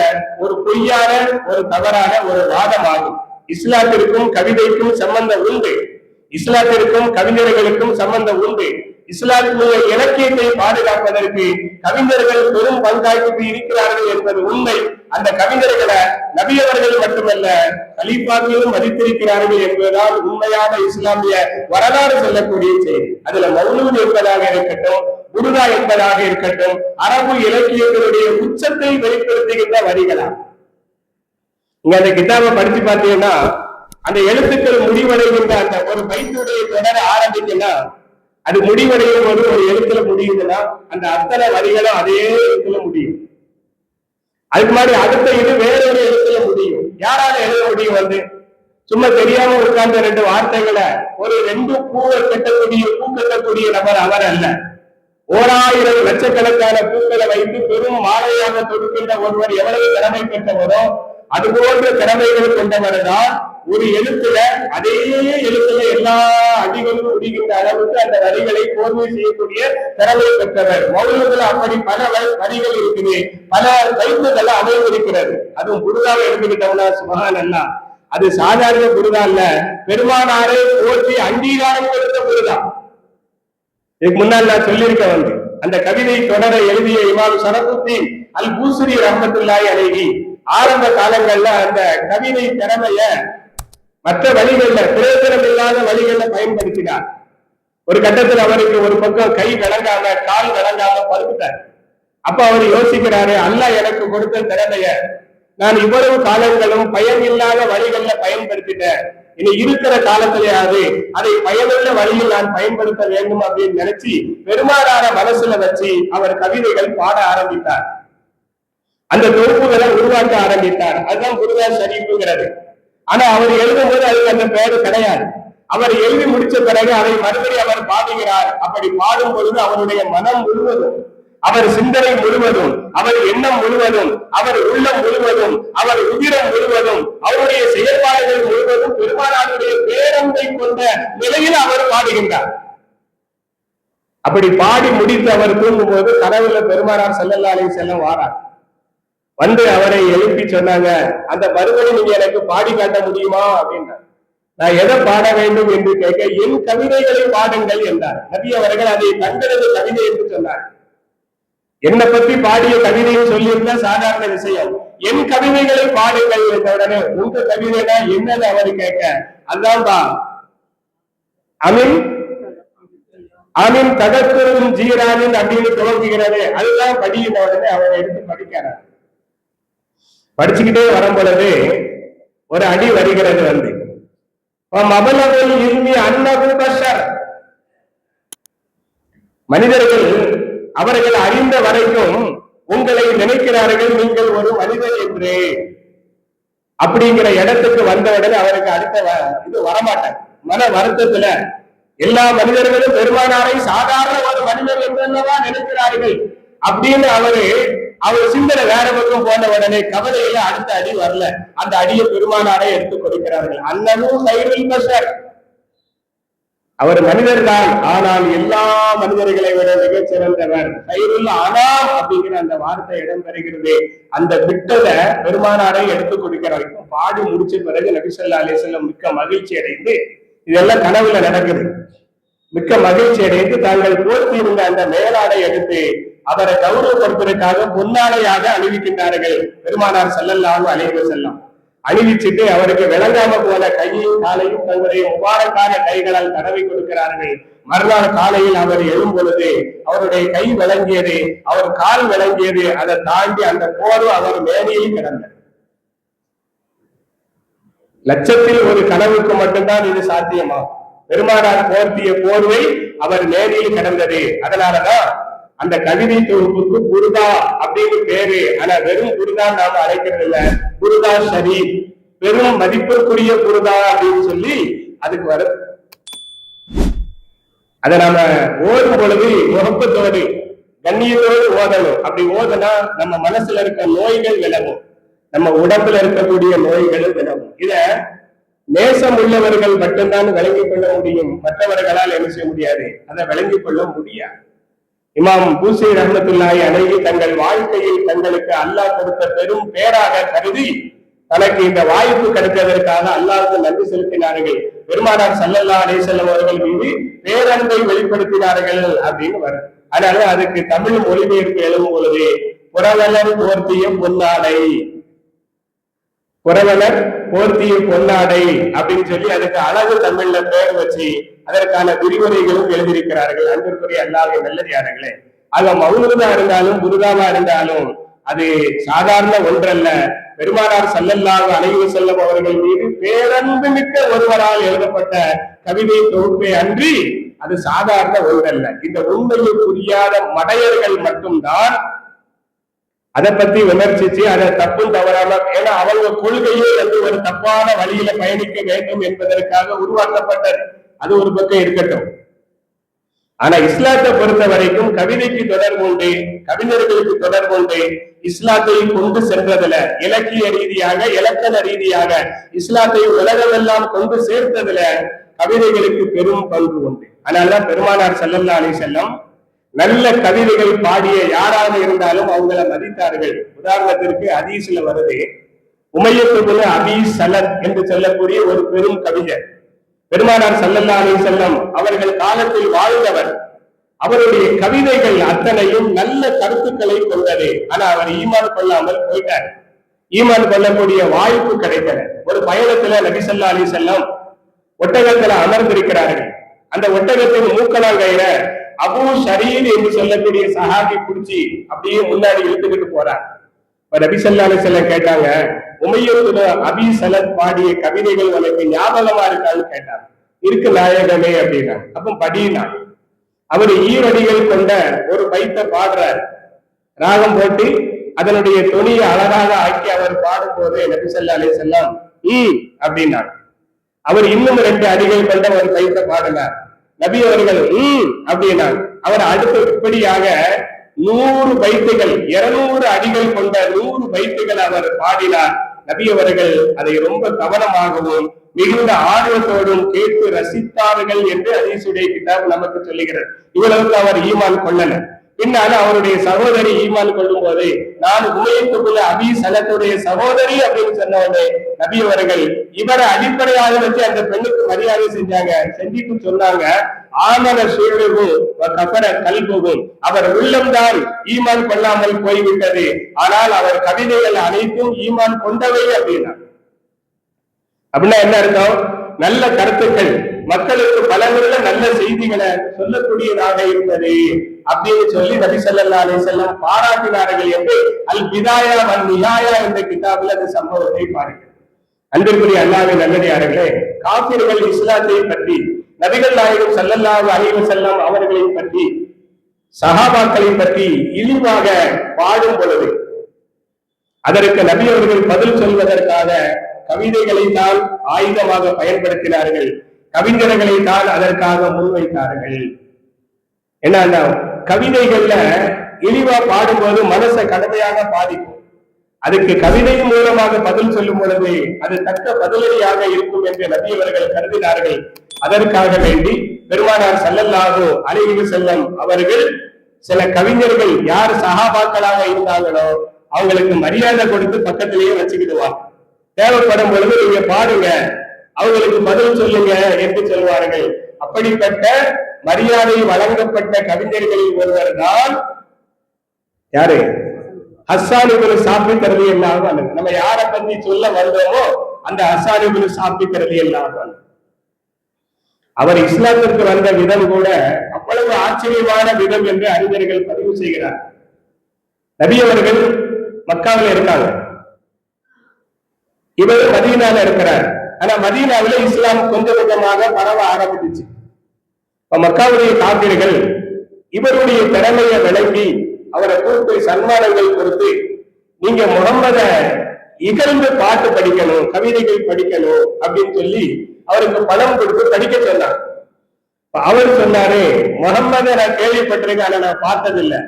ஒரு பொய்யான ஒரு தவறான ஒரு வாதமாகும். இஸ்லாத்திற்கும் கவிதைக்கும் சம்பந்தம் உண்டு, இஸ்லாத்திற்கும் கவிஞர்களுக்கும் சம்பந்தம் உண்டு. இஸ்லாத்தினுடைய இலக்கியத்தை பாதுகாப்பதற்கு கவிஞர்கள் பெரும் பங்காற்றி இருக்கிறார்கள் என்பது உண்மை. அந்த கவிஞர்களை நபியவர்கள் மட்டுமல்ல கலீஃபாக்களும் மதித்திருக்கிறார்கள் என்பதுதான் உண்மையான இஸ்லாமிய வரலாறு சொல்லக்கூடிய செய்தி. அதுல மௌலூத் என்பதாக இருக்கட்டும், புருதா என்பதாக இருக்கட்டும், அரபு இலக்கியங்களுடைய உச்சத்தை வெளிப்படுத்துகின்ற வரிகளா. இங்க அந்த கிதாபை படிச்சு பார்த்தீங்கன்னா அந்த எழுத்துக்கள் முடிவடைகின்ற அந்த ஒரு பைத்துடைய தொடர ஆரம்பிக்குன்னா அது முடிவடையும் போது ஒரு எழுத்துல முடியுதுன்னா அந்த அத்தனை வரிகளும் அதே எழுத்துல முடியும். அதுக்கு மாதிரி அடுத்த இது வேறொரு எழுத்துல முடியும். யாரால எழுத முடியும்? வந்து சும்மா தெரியாம உட்கார்ந்த ரெண்டு வார்த்தைகளை ஒரு ரெண்டு பூவை கட்டக்கூடிய நபர் அவர் அல்ல. 1000 லட்சக்கணக்கான பூக்களை வைத்து பெரும் மாலையாக தொடுக்கின்ற ஒருவர் எவ்வளவு திறமை பெற்றவரோ அது போன்ற திறமைகள் கொண்டவர் தான் ஒரு எழுத்துல அதே எழுத்துல எல்லா அடிகளும் முடிகின்ற அளவுக்கு அந்த வரிகளை கோர்வை செய்யக்கூடிய திறமை பெற்றவர். மௌலூதுல அப்படி பல வரிகள் இருக்குது, பல வைப்புகள் அமைந்திருக்கிறது. அதுவும் புருதாவை எடுத்துக்கிட்டோம்னா சுபஹானல்லாஹ், அது சாதாரண புருதா இல்ல, பெருமானாரை போற்றி அங்கீகாரம் கொடுத்த புருதா. இதுக்கு முன்னால் நான் சொல்லியிருக்க வந்து அந்த கவிதை தொடர எழுதிய இமாம் ஷரஃபுத்தீன் அல் பூசரி ரஹ்மத்துல்லாஹி அலைஹி ஆரம்ப காலங்கள்ல அந்த கவிதை திறமைய மற்ற வழிகள்ல பிரயோஜனம் இல்லாத வழிகள்ல பயன்படுத்தினார். ஒரு கட்டத்தில் அவருக்கு ஒரு பக்கம் கை விளங்காம கால் விளங்காம படுத்துட்டார். அப்ப அவர் யோசிக்கிறாரு, அல்லாஹ் எனக்கு கொடுத்த திறமைய நான் இவ்வளவு காலங்களும் பயன் இல்லாத வழிகள்ல பயன்படுத்திட்டேன், இனி இருக்கிற காலத்திலேயாவது அதை பயனுள்ள வழியில் நான் பயன்படுத்த வேண்டும் அப்படின்னு நினைச்சு பெருமானார மனசுல வச்சு அவர் கவிதைகள் பாட ஆரம்பித்தார். அந்த தொகுப்புகளை உருவாக்க ஆரம்பித்தார். அதுதான் புருதா ஷரீஃப்ங்கிறது. ஆனா அவர் எழுதும் போது அதுக்கு அந்த பெயர் கிடையாது. அவர் எழுதி முடிச்ச பிறகு அதை மறுபடியும் அவர் பாடுகிறார். அப்படி பாடும் பொழுது அவருடைய மனம் முழுவதும், அவர் சிந்தனை முழுவதும், அவர் எண்ணம் முழுவதும், அவர் உள்ளம் முழுவதும், அவர் உதிரம் முழுவதும், அவருடைய செயல்பாடுகள் முழுவதும் பெருமானாருடைய பேரன்பை கொண்ட நிலையில் அவர் பாடுகின்றார். அப்படி பாடி முடித்து அவர் தூங்கும் போது கனவுல பெருமானார் ஸல்லல்லாஹு அலைஹி வஸல்லம் வாரார். வந்து அவரை எழுப்பி சொன்னாங்க, அந்த மறுபடி நீங்க எனக்கு பாடி காட்ட முடியுமா அப்படின்னா. நான் எதை பாட வேண்டும் என்று கேட்க, என் கவிதைகளை பாடுங்கள் என்றார். நபி அவர்கள் அதை தங்களது கவிதை என்று சொன்னார். என்னை பத்தி பாடிய கவிதையும் சொல்லியிருந்தா சாதாரண விஷயம். என் கவிதைகளை பாடுங்கள் என்ற உடனே உங்க கவிதைனா என்னது அவரு கேட்க, அதான்பா அமின் அமின் தகத்துரும் ஜீரானின் அப்படின்னு துவங்குகிறது, அதுதான் படிக்கிற உடனே அவரை எடுத்து படிக்கிறார். படிச்சுக்கிட்டே வரும் பொழுது ஒரு அடி வருகிறது. வந்து மனிதர்கள் அவர்கள் அறிந்த வரைக்கும் உங்களை நினைக்கிறார்கள் நீங்கள் ஒரு மனிதர் என்று. அப்படிங்கிற இடத்துக்கு வந்தவுடனே அவருக்கு அடுத்த இது வரமாட்டார். மன வருத்தத்துல எல்லா மனிதர்களும் பெருமானாரை சாதாரண ஒரு மனிதர் என்றல்லவா நினைக்கிறார்கள் அப்படின்னு அவர் சிந்தனை வேற பக்கம் போன உடனே கவலையில அடுத்த அடி வரல. அந்த அடியை பெருமானாரை எடுத்துக் கொடுக்கிறார்கள். அன்னனும் கைரில் பஷர், அவர் மனிதர் தான், ஆனால் எல்லா மனிதர்களை விட மிகச் சிறந்தவர். கைரில் அனாம் அப்படிங்கிற அந்த வார்த்தை இடம்பெறுகிறது. அந்த விட்டதை பெருமானாரை எடுத்துக் கொடுக்கிறார். பாடி முடிச்ச பிறகு நபி ஸல்லல்லாஹு அலைஹி வஸல்லம் மிக்க மகிழ்ச்சி அடைந்து, இதெல்லாம் கனவுல நடக்குது, மிக்க மகிழ்ச்சி அடைந்து தாங்கள் போர்த்தி இருந்த அந்த மேலாடை எடுத்து அவரை கௌரவப்படுத்துவதற்காக பொன்னாடையாக அணிவிக்கின்றார்கள். பெருமானார் ஸல்லல்லாஹு அலைஹி வஸல்லம் அணிவிச்சுட்டு அவருக்கு விளங்காம போன கையையும் காலையும் தங்களுடைய முபாரக்கான கைகளால் தடவி கொடுக்கிறார்கள். மறுநாள் காலையில் அவர் எழும் பொழுது அவருடைய கை விளங்கியது, அவர் கால் விளங்கியது. அதை தாண்டி அந்த போர்வை அவர் மேனியில் கிடந்தது. லட்சத்தில் ஒரு கனவுக்கு மட்டும்தான் இது சாத்தியமா. பெருமானார் போர்த்திய போர்வை அவர் மேனியில் கிடந்தது. அதனாலதான் அந்த கவிதை தொகுப்புக்கு புருதா அப்படின்னு பேரு. ஆனா வெறும் புருதா நாம அழைக்கிறது இல்ல, புருதா ஷரீஃப், பெரும் மதிப்பிற்குரிய புருதா அப்படின்னு சொல்லி அதுக்கு வருது. அதை நாம ஓடும் பொழுது முகப்பத்தோடு கண்ணியத்தோடு ஓதணும். அப்படி ஓதனா நம்ம மனசுல இருக்க நோய்கள் விலகும், நம்ம உடம்புல இருக்கக்கூடிய நோய்களும் விலகும். இத நேசம் உள்ளவர்கள் மட்டும்தான் விளங்கிக் கொள்ள முடியும், மற்றவர்களால் என்ன செய்ய முடியாது, அதை விளங்கிக் கொள்ள முடியாது. இமாம் பூசரி ரஹ்மத்துல்லாஹி அலைஹி தங்கள் வாழ்க்கையில் தங்களுக்கு அல்லாஹ் கொடுத்த பெரும் பேராக கருதி தனக்கு இந்த வாய்ப்பு கிடைத்ததற்காக அல்லாஹ்வுக்கு நன்றி செலுத்தினார்கள். பெருமானார் ஸல்லல்லாஹு அலைஹி வஸல்லம் அவர்கள் மீது பேரன்பை வெளிப்படுத்தினார்கள் அப்படின்னு வரும். அதனால அதுக்கு தமிழ் மொழிபெயர்ப்பு எழுதும் பொழுது புறவலர் போர்த்திய பொன்னாடை, புறவலர் போர்த்திய பொன்னாடை அப்படின்னு சொல்லி அதுக்கு அழகு தமிழ்ல பேர் வச்சு அதற்கான விரிவுரைகளும் எழுதியிருக்கிறார்கள். அன்பிற்குரிய அல்லாஹ்வின் நல்லடியார்களே, ஆக மௌலூதா இருந்தாலும் புருதாவா இருந்தாலும் அது சாதாரண ஒன்றல்ல. பெருமானார் ஸல்லல்லாஹு அலைஹி வஸல்லம் அவர்கள் மீது பேரன்பு மிக்க ஒருவரால் எழுதப்பட்ட கவிதை தொகுப்பை அன்றி அது சாதாரண ஒன்றல்ல. இந்த உண்மையை புரியாத மடையர்கள் மட்டும்தான் அதை பத்தி விமர்சிச்சு அதை தப்பும் தவறாம, ஏன்னா அவங்க கொள்கையே வந்து ஒரு தப்பான வழியில பயணிக்க வேண்டும் என்பதற்காக உருவாக்கப்பட்டது. அது ஒரு பக்கம் இருக்கட்டும். ஆனா இஸ்லாத்தை பொறுத்த வரைக்கும் கவிதைக்கு தொடர்பு உண்டு, கவிஞர்களுக்கு தொடர்பு உண்டு. இஸ்லாத்தை கொண்டு சென்றதுல இலக்கிய ரீதியாக இலக்கண ரீதியாக இஸ்லாத்தை உலகமெல்லாம் கொண்டு சேர்த்ததுல கவிதைகளுக்கு பெரும் பங்கு உண்டு. அதனாலதான் பெருமானார் ஸல்லல்லாஹு அலைஹி வஸல்லம் நல்ல கவிதைகள் பாடிய யாராக இருந்தாலும் அவங்கள மதித்தார்கள். உதாரணத்திற்கு ஹதீஸ்ல வருது, உமையத்து பின் அபீ ஸலத் என்று சொல்லக்கூடிய ஒரு பெரும் கவிஞர். பெருமானார் ஸல்லல்லாஹு அலைஹி வஸல்லம் அவர்கள் காலத்தில் வாழ்ந்தவர். அவருடைய கவிதைகள் அத்தனையும் நல்ல கருத்துக்களை கொண்டது. ஆனா அவர் ஈமான் கொள்ளாமல் போயிட்டார். ஈமான் கொள்ளக்கூடிய வாய்ப்பு கிடைக்கல. ஒரு பயணத்துல நபி ஸல்லல்லாஹு அலைஹி வஸல்லம் ஒட்டகத்துல அமர்ந்திருக்கிறார்கள். அந்த ஒட்டகத்தின் மூக்கலாங்கயிற அபூ ஷரீர் என்று சொல்லக்கூடிய சஹாபி புடிச்சு அப்படியே முன்னாடி இழுத்துக்கிட்டு போறார். நபி ஸல்லல்லாஹு அலைஹி வஸல்லம் கேட்டாங்க, உமையத்து அபீ ஸலத் பாடிய கவிதைகள் உனக்கு ஞாபகமா இருக்கான்னு கேட்டாங்க. இருக்கு நாயகமே அப்படின்னா. அப்ப படினா அவர் ஈரடிகள் கொண்ட ஒரு பைத்தை பாடுறார். ராகம் போட்டு அதனுடைய தொனியை அழகாக ஆக்கி அவர் பாடும் போது நபி ஸல்லல்லாஹு அலைஹி வஸல்லம் அப்படின்னா. அவர் இன்னும் 2 அடிகள் கொண்ட ஒரு பைத்தை பாடினார். நபி அவர்கள் அப்படின்னா. அவர் அடுத்த இப்படியாக 100 பைத்துகள் 200 அடிகள் கொண்ட 100 பைத்துகள் அவர் பாடினார். நபி அவர்கள் அதை ரொம்ப கவனமாகவும் மிகுந்த ஆர்வத்தோடும் கேட்டு ரசித்தார்கள் என்று ஹதீஸுடைய கிதாப் நமக்கு சொல்லுகிறது. இவ்வளவுக்கு அவர் ஈமான் கொள்ளல. பின்னால அவருடைய சகோதரி ஈமான் கொள்ளும் போது, நான் உமையத்துக்குள்ள அபீ ஸலத்துடைய சகோதரி அப்படின்னு சொன்னவனே நபி அவர்கள் இவரை அடிப்படையாக வச்சு அந்த பெண்ணுக்கு மரியாதை செஞ்சாங்க. செஞ்சுட்டு சொன்னாங்க, ஆமன சூழலும் கபர கல்புகும், அவர் உள்ளம்தான் ஈமான் கொள்ளாமல் போய்விட்டது, ஆனால் அவர் கவிதைகள் அனைத்தும் ஈமான் கொண்டவை அப்படின்னா. அப்படின்னா என்ன அர்த்தம்? நல்ல கருத்துக்கள், மக்களுக்கு பலனுள்ள நல்ல செய்திகளை சொல்லக்கூடியதாக இருந்தது அப்படின்னு சொல்லி நபி ஸல்லல்லாஹு அலைஹி வஸல்லம் பாராட்டினார்கள் என்று அல் பிதாயா வன் நிஹாயா என்ற கிதாபில் அந்த சம்பவத்தை பாருங்கள். அன்பிற்குரிய அல்லாஹ்வின் நல்லடியார்களே, காஃபிர்கள் இஸ்லாத்தை பற்றி, நபிகள் நாயகம் ஸல்லல்லாஹு அலைஹி வஸல்லம் அவர்களை பற்றி, சஹாபாக்களை பற்றி இழிவாக பாடும் பொழுது அதற்கு நபி அவர்கள் பதில் சொல்வதற்காக கவிதைகளை தான் ஆயுதமாக பயன்படுத்தினார்கள். கவிஞர்களை தான் அதற்காக முன்வைத்தார்கள். என்ன, கவிதைகள்ல இழிவா பாடும்போது மனசை கடுமையாக பாதிக்கும். அதுக்கு கவிதை மூலமாக பதில் சொல்லும் பொழுது அது தக்க பதிலடியாக இருக்கும் என்று நபி அவர்கள் கருதினார்கள். அதற்காக வேண்டி பெருமானார் ஸல்லல்லாஹு அலைஹி வஸல்லம் அவர்கள் சில கவிஞர்கள் யார் சஹாபாக்களாக இருந்தாங்களோ அவங்களுக்கு மரியாதை கொடுத்து பக்கத்திலேயே வச்சுக்கிடுவாங்க. தேவைப்படும் பொழுது நீங்க பாடுங்க, அவங்களுக்கு பதில் சொல்லுங்க என்று சொல்வார்கள். அப்படிப்பட்ட மரியாதை வழங்கப்பட்ட கவிஞர்களில் ஒருவர் தான் யாரு? ஹஸ்ஸான் இப்னு சாபித் ரலியல்லாஹு அன்ஹு. நம்ம யாரை பத்தி சொல்ல வந்தோமோ அந்த ஹஸ்ஸான் இப்னு சாபித் ரலியல்லாஹு அன்ஹு. அவர் இஸ்லாத்திற்கு வந்த விதம் கூட அவ்வளவு ஆச்சரியமான விதம் என்று அறிஞர்கள் பதிவு செய்கிறார். நபி அவர்கள் மக்காவில் இருக்காங்க, இவர் மதீனால இருக்கிறார். ஆனா மதீனாவில இஸ்லாம் கொஞ்சம் கொஞ்சமாக பரவ ஆரம்பிச்சு. மக்காவுடைய காபிர்கள் இவருடைய திறமையை விளங்கி அவரை கூப்பிட்டு சன்மானங்கள் கொடுத்து, நீங்க முகம்மத இகழ்ந்து பாட்டு படிக்கணும், கவிதைகள் படிக்கணும் அப்படின்னு சொல்லி அவருக்கு பணம் கொடுத்து படிக்க சொன்னார். அவர் சொன்னாரு, முகம்மதை நான் கேள்விப்பட்டிருக்கேன், ஆனா நான் பார்த்ததில்லை.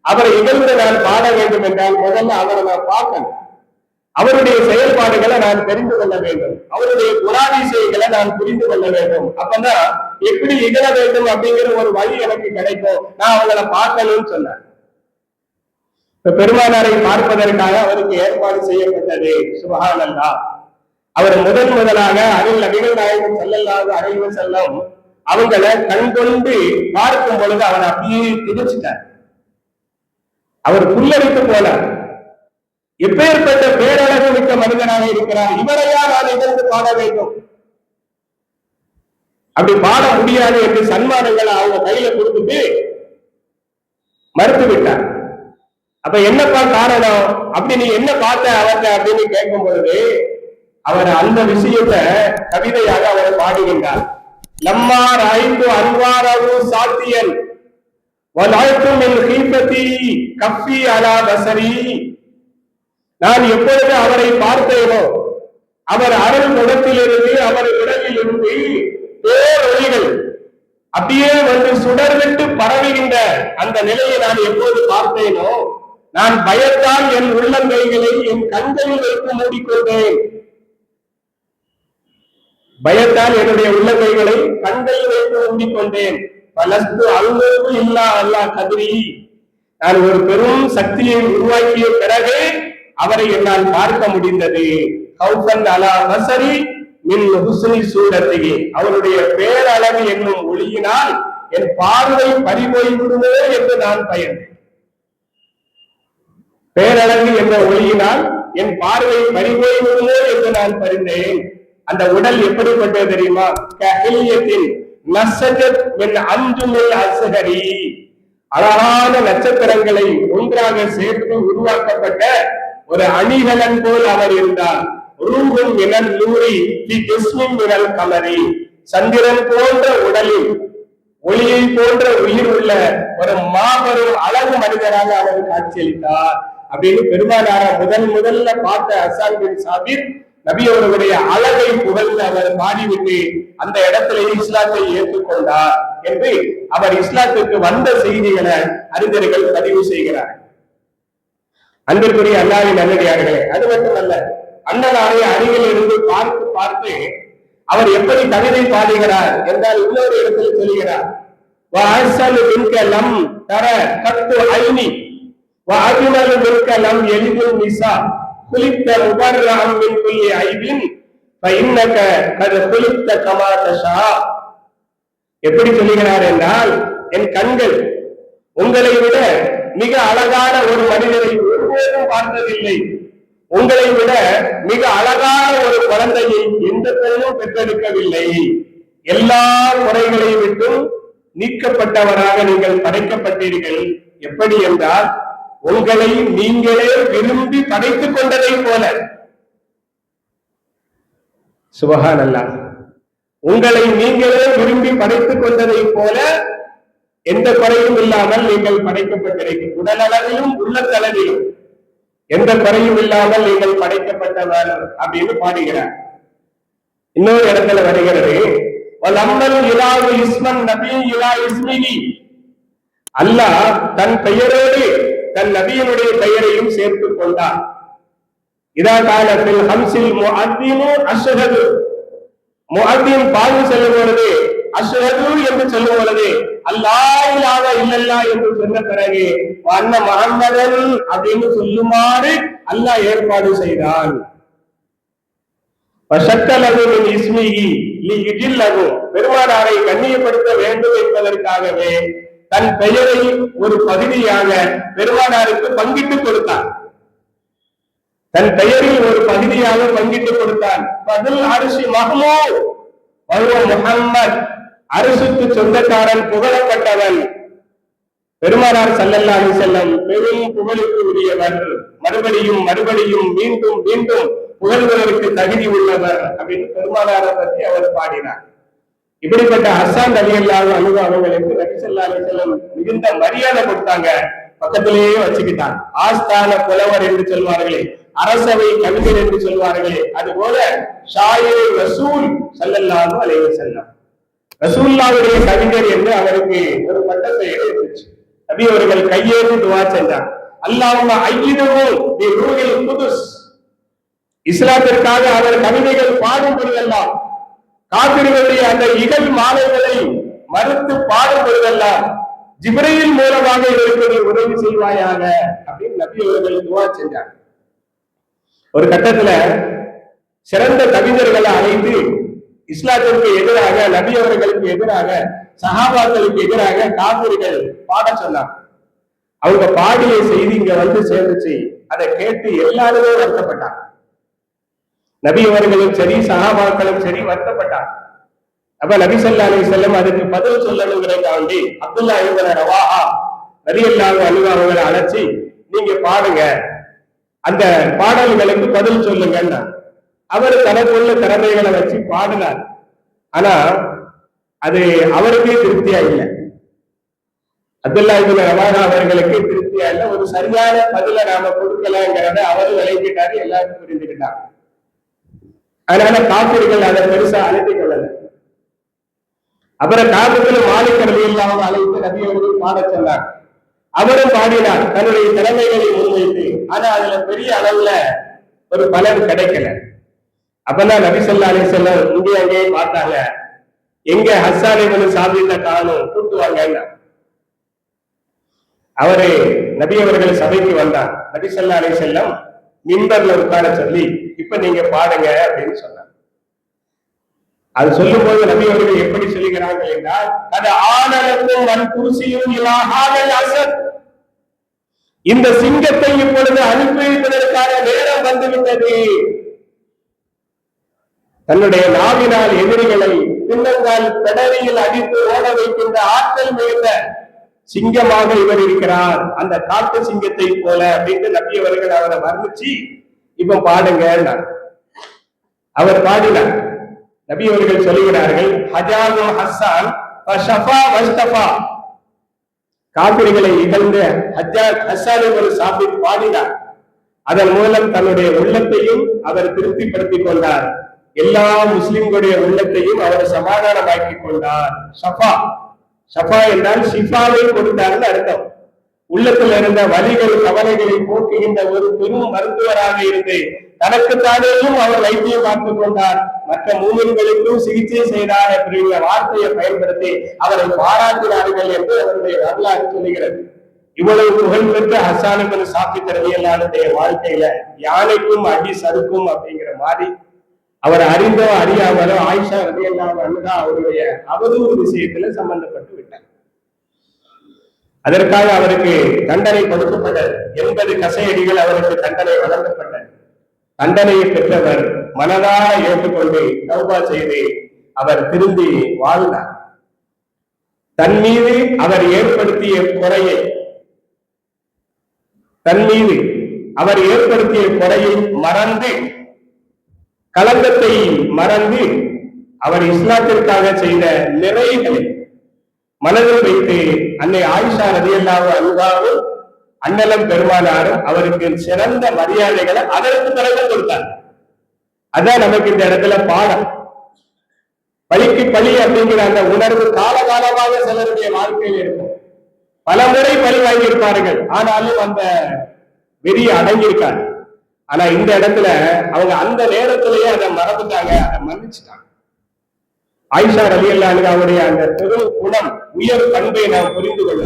அவரை இகழ்ந்து நான் பாட வேண்டும் என்றால் முதல்ல அவரை நான் பார்க்கணும், அவருடைய செயல்பாடுகளை நான் தெரிந்து கொள்ள வேண்டும், அவருடைய குணாதிசயங்களை நான் புரிந்து கொள்ள வேண்டும். அப்பதான் எப்படி இகழ வேண்டும் அப்படிங்கிற ஒரு வழி எனக்கு கிடைக்கும், நான் அவங்களை பார்க்கணும்னு சொன்னேன். பெருமானாரை பார்ப்பதற்காக அவருக்கு ஏற்பாடு செய்யப்பட்டது. சுப்ஹானல்லாஹ். அவர் முதலாக அருள் நபிகள் நாயகம் ஸல்லல்லாஹு அலைஹி வஸல்லம் அவங்களை கண்கொண்டு பார்க்கும் பொழுது அவர் அப்படியே திகைச்சிட்டார். அவர் புல்லரித்து போனார். எப்பேற்பட்ட பேரழகு மிக்க மனிதனாக இருக்கிறார், இவரையா நான் எதிர்த்து பாட வேண்டும்? அப்படி பாட முடியாது என்று சன்மானங்களை அவங்க கையில கொடுத்துட்டு மறுத்து விட்டார். அப்ப என்னப்பா காரணம், அப்படி நீ என்ன பார்த்த அவர்கிட்ட அப்படின்னு கேட்கும் பொழுது அவர் அந்த விஷயத்தை கவிதையாக அவர் பாடுகின்றார். லம்மார் ஐந்து அன்வாரவு சாத்தியன் கப்பி அலா பசரி. நான் எப்பொழுது அவரை பார்த்தேனோ அவர் அருள் முகத்திலிருந்து அவர் உடலில் இருந்து பேரொழிகள் அப்படியே வந்து சுடர்விட்டு பரவுகின்ற அந்த நிலையை நான் எப்போது பார்த்தேனோ நான் பயத்தால் என் உள்ளங்கைகளை என் கண்களில் வைத்து மூடிக்கொண்டேன். பயத்தால் என்னுடைய உள்ளங்கைகளை கண்களில் வைத்து மூடிக்கொண்டேன். பலஸ்து அல்லுக்கு இல்லா அல்லாஹ் கதிரி. நான் ஒரு பெரும் சக்தியை உருவாக்கிய பிறகு அவரை என்னால் பார்க்க முடிந்தது. கௌஃபன் அலா பஸரி மின் ஹுஸ்னி சூரத்திஹி. அவருடைய பேரழகு என்னும் ஒளியினால் என் பார்வை பறிபோய் விடுமோ என்று நான் பயந்தேன். பேரழகு என்ற ஒளியினால் என் பார்வை பறிபோய் விடுமோ என்று நான் பறிந்தேன். அந்த உடல் எப்படிப்பட்டது தெரியுமா? கஹில்யத்தின் நஸஜத் மின் அன்ஜுமில் அஸ்ஹரி. அழகான நட்சத்திரங்களை ஒன்றாக சேர்த்து உருவாக்கப்பட்ட ஒரு அணிகலன் போல் அவர் இருந்தார். ரூஹும் மினல் நூரி ஃபி ஜிஸ்மின் மினல் கமரி. சந்திரன் போன்ற உடலில் ஒளியை போன்ற உயிர் உள்ள ஒரு மாபெரும் அழகு மனிதராக அவர் காட்சியளித்தார் அப்படின்னு பெருமானார முதல்ல பார்த்த ஹஸ்ஸான் பின் சாபித் நபி அவர்களுடைய அழகை புகழ்ந்து அவர் பாடிவிட்டு அந்த இடத்திலே இஸ்லாத்தை ஏற்றுக்கொண்டார் என்று அவர் இஸ்லாத்துக்கு வந்த செய்திகளை அறிஞர்கள் பதிவு செய்கிறார். அன்பிற்குரிய அல்லாஹ்வின் நல்லடியார்களே, அது மட்டுமல்ல, அண்ணனாரை அருகில் இருந்து பார்த்து பார்த்து அவர் எப்படி கவிதை பாடுகிறார் என்றால் இன்னொரு இடத்தில் சொல்கிறார். எப்படி சொல்லுகிறார் என்றால், என் கண்கள் உங்களை விட மிக அழகான ஒரு மனிதரை ஒருபோதும் பார்த்ததில்லை. உங்களை விட மிக அழகான ஒரு குழந்தையை எந்த பெண்ணும் பெற்றெடுக்கவில்லை. எல்லா குறைகளை விட்டும் நீக்கப்பட்டவராக நீங்கள் படைக்கப்பட்டீர்கள். எப்படி என்றால், உங்களை நீங்களே விரும்பி படைத்துக் கொண்டதை போல. சுபஹானல்லாஹ். உங்களை நீங்களே விரும்பி படைத்துக் கொண்டதை போல எந்த குறையும் இல்லாமல் நீங்கள் படைக்கப்பட்டிருக்கிறீர்கள். உடலளவிலும் உள்ளத்தளவிலும் எந்த குறையும் இல்லாமல் நீங்கள் படைக்கப்பட்டவர் அப்படின்னு பாடுகிறார். இன்னொரு இடத்துல வருகிறது, அல்லாஹ் தன் பெயரோடு தன் நபியினுடைய பெயரையும் சேர்த்துக் கொண்டார். இதா காலத்தில் ஹம்சில் முஅத்தினு அஷ்ஹது. முஅத்தின் பாங்கு செல்லும் பொழுது அஷ்ஹது என்று சொல்லும் பொழுது அல்லாஹ் இலாஹ இல்லல்லாஹ் என்று சொன்ன பிறகு அன்ன முஹம்மதன் அப்படின்னு சொல்லுமாறு அல்லாஹ் ஏற்பாடு செய்தான். பெருமானாரை கண்ணியப்படுத்த வேண்டும் என்பதற்காகவே தன் பெயரை ஒரு பகுதியாக பெருமானாருக்கு பங்கிட்டுக் கொடுத்தான். தன் பெயரில் ஒரு பகுதியாக பங்கிட்டுக் கொடுத்தான். பதில் அரிசி மஹ்மூத் முஹம்மத், அரசுக்கு சொந்தக்காரன், புகழப்பட்டவன். பெருமானார் ஸல்லல்லாஹு அலைஹி வஸல்லம் பெரும் புகழுக்கு உரியவர், மறுபடியும் மறுபடியும் மீண்டும் மீண்டும் புகழ்வதற்கு தகுதி உள்ளவர் அப்படின்னு பெருமானாரை பற்றி அவர் பாடினார். இப்படிப்பட்ட ஹஸ்ஸான் ரலியல்லாஹு அன்ஹு அவர்களுக்கு நபி ஸல்லல்லாஹு அலைஹி வஸல்லம் மிகுந்த மரியாதை கொடுத்தாங்க. பக்கத்திலேயே வச்சுக்கிட்டாங்க. ஆஸ்தான புலவர் என்று சொல்வார்களே, அரசவை கவிஞர் என்று சொல்வார்களே, அது போல ஷாயிர் ரசூல் ஸல்லல்லாஹு அலைஹி வஸல்லம், ரசூலுல்லாஹ்வுடைய கவிஞர் என்று அவருக்கு ஒரு பட்டத்தை எடுத்துச்சு. நபி அவர்கள் கையேந்தி துஆ செஞ்சார். அல்லாஹும்ம அய்யிதுஹு பி ரூஹில் குதுஸ். இஸ்லாத்திற்காக அவர் கவிதைகள் பாடும் பொழுதெல்லாம், காபிர்களுடைய அந்த இகழ் மாலைகளை மறுத்து பாடும் பொழுதெல்லாம் ஜிப்ரீல் மூலமாக இதற்கு உதவி செய்வாயாக அப்படின்னு நபி அவர்கள் துஆ செஞ்சார். ஒரு கட்டத்துல சிறந்த கவிஞர்களை அழைத்து இஸ்லாத்திற்கு எதிராக, நபி அவர்களுக்கு எதிராக, சஹாபாக்களுக்கு எதிராக காபிர்கள் பாட சொன்னார். அவங்க பாடிய செய்தி இங்க வந்து சேர்ந்துச்சு. அதை கேட்டு எல்லாருமே வருத்தப்பட்டாங்க. நபி அவர்களும் சரி, சஹாபாக்களும் சரி வருத்தப்பட்டார். அப்ப நபி ஸல்லல்லாஹு அலைஹி வஸல்லம் அதுக்கு பதில் சொல்லணுங்கிறதுக்காண்டி அப்துல்லா இப்னு ரவாஹா ரலியல்லாஹு அன்ஹு அவங்களை அழைச்சி நீங்க பாடுங்க, அந்த பாடல்களுக்கு பதில் சொல்லுங்கன்னா அவர் தனக்குள்ள திறமைகளை வச்சு பாடினார். ஆனா அது அவருக்கே திருப்தியா இல்லை. அப்துல்லா இப்னு ரவாஹா அவர்களுக்கு திருப்தியா இல்லை. ஒரு சரியான பதில நாம கொடுக்கலங்கிறத அவரும் விளைவிட்டாரு, எல்லாரும் புரிந்துக்கிட்டாங்க. அதனால காப்பீர்கள் அதை பெருசா அழைத்துக் கொள்ளல. அப்புறம் காப்பீர்கள் மாலிக் ரலியல்லாஹு அலைஹி நபி அவர்கள் பாட சொன்னார். அவரும் பாடினார் தன்னுடைய திறமைகளை முன்வைத்து. ஆனா அதுல பெரிய அளவுல ஒரு பலன் கிடைக்கல. அப்பதான் நபி ஸல்லல்லாஹு அலைஹி வஸல்லம் இங்கே அங்கேயே பார்த்தாங்க. எங்க ஹஸ்ஸான் இப்னு சாபித்த காணும், கூட்டுவாங்க. அவரு நபி அவர்கள் சபைக்கு வந்தார். நபி ஸல்லல்லாஹு அலைஹி வஸல்லம் மிம்பர்ல உட்கார சொல்லி இப்ப நீங்க பாடுங்க அப்படின்னு சொன்னார். அது சொல்லும் போது நபி அவர்கள் எப்படி சொல்லுகிறார்கள் என்றால், அது ஆனலக்கும் வன் குர்சியும் இலா ஹாதல் அஸத், இந்த சிங்கத்தை இப்பொழுது அனுப்பி வைப்பதற்கான நேரம் வந்துவிட்டது. தன்னுடைய நாவினால் எதிரிகளை பின்னங்கால் பெடரியில் அடித்து ஓட வைக்கின்ற ஆற்றல் மிகுந்த சிங்கமாக இவர் இருக்கிறார், அந்த காட்டு சிங்கத்தை போல அப்படின்னு நபி அவர்கள் அவரை வர்ணிச்சு இப்ப பாடுங்க. அவர் பாடினார். நபி அவர்கள் சொல்லுகிறார்கள், ஹஜானு ஹஸ்ஸான் ஃபஷஃபா வஸ்தஃபா, காபிர்களை இகழ்ந்த ஹஸ்ஸான் இப்னு சாபித் பாடினார். அதன் மூலம் தன்னுடைய உள்ளத்தையும் அவர் திருப்திப்படுத்திக் கொண்டார். எல்லா முஸ்லிம்களுடைய உள்ளத்தையும் அவர் சமாதானமாக்கிக் கொண்டார். ஷஃபா, ஷஃபா என்றால் ஷிஃபாவை கொடுத்தார்னு அர்த்தம். உள்ளத்தில் இருந்த வலிகள் கவலைகளை போக்குகின்ற ஒரு பெரும் மருத்துவராக இருந்து தனக்குத்தானேயும் அவர் வைத்தியம் பார்த்துக் கொண்டார், மற்ற மூமின்களுக்கும் சிகிச்சை செய்தார் அப்படிங்கிற வார்த்தையை பயன்படுத்தி அவரை பாராட்டினார்கள் என்று அவருடைய வரலாறு சொல்லுகிறது. இவ்வளவு புகழ்பெற்ற ஹஸ்ஸான் இப்னு சாபித் ரலியல்லாஹு வாழ்க்கையில யானைக்கும் அடி சறுக்கும் அப்படிங்கிற மாதிரி அவர் அறிந்தோ அறியாமலோ ஆயிஷா ரலியல்லாஹு அன்ஹா அவருடைய அவதூறு விஷயத்துல சம்பந்தப்பட்டு விட்டார். அதற்காக அவருக்கு தண்டனை கொடுக்கப்பட்டது. 80 கசையடிகள் அவருக்கு தண்டனை வழங்கப்பட்டது. தண்டனையை பெற்றவர் மனதார ஏற்றுக்கொண்டு தௌபா செய்து அவர் திரும்பி வாழ்ந்தார். தன் மீது அவர் ஏற்படுத்திய குறையை மறந்து, களங்கத்தை மறந்து, அவர் இஸ்லாத்திற்காக செய்த நிறைகளை மனதில் வைத்து அன்னை ஆயிஷா ரலியல்லாஹு அன்ஹாவும் அண்ணலம் பெருமானாரும் அவருக்கு சிறந்த மரியாதைகளை அதற்கு பிறகு கொடுத்தார். அதான் நமக்கு இந்த இடத்துல பாடம். பழிக்கு பழி அப்படிங்கிற அந்த உணர்வு காலகாலமாக சிலருடைய வாழ்க்கையில் இருக்கும். பல முறை பழி வாங்கியிருப்பார்கள், ஆனாலும் அந்த வெறி அடங்கியிருக்காங்க. ஆனா இந்த இடத்துல அவங்க அந்த நேரத்திலேயே அதை மறந்துட்டாங்க, அதை மன்னிச்சுட்டாங்க. ஆயிஷா ரலியல்லாஹு அன்ஹாவுடைய அந்த பெரும் குணம், உயர் பண்பை நாம் புரிந்து கொள்ள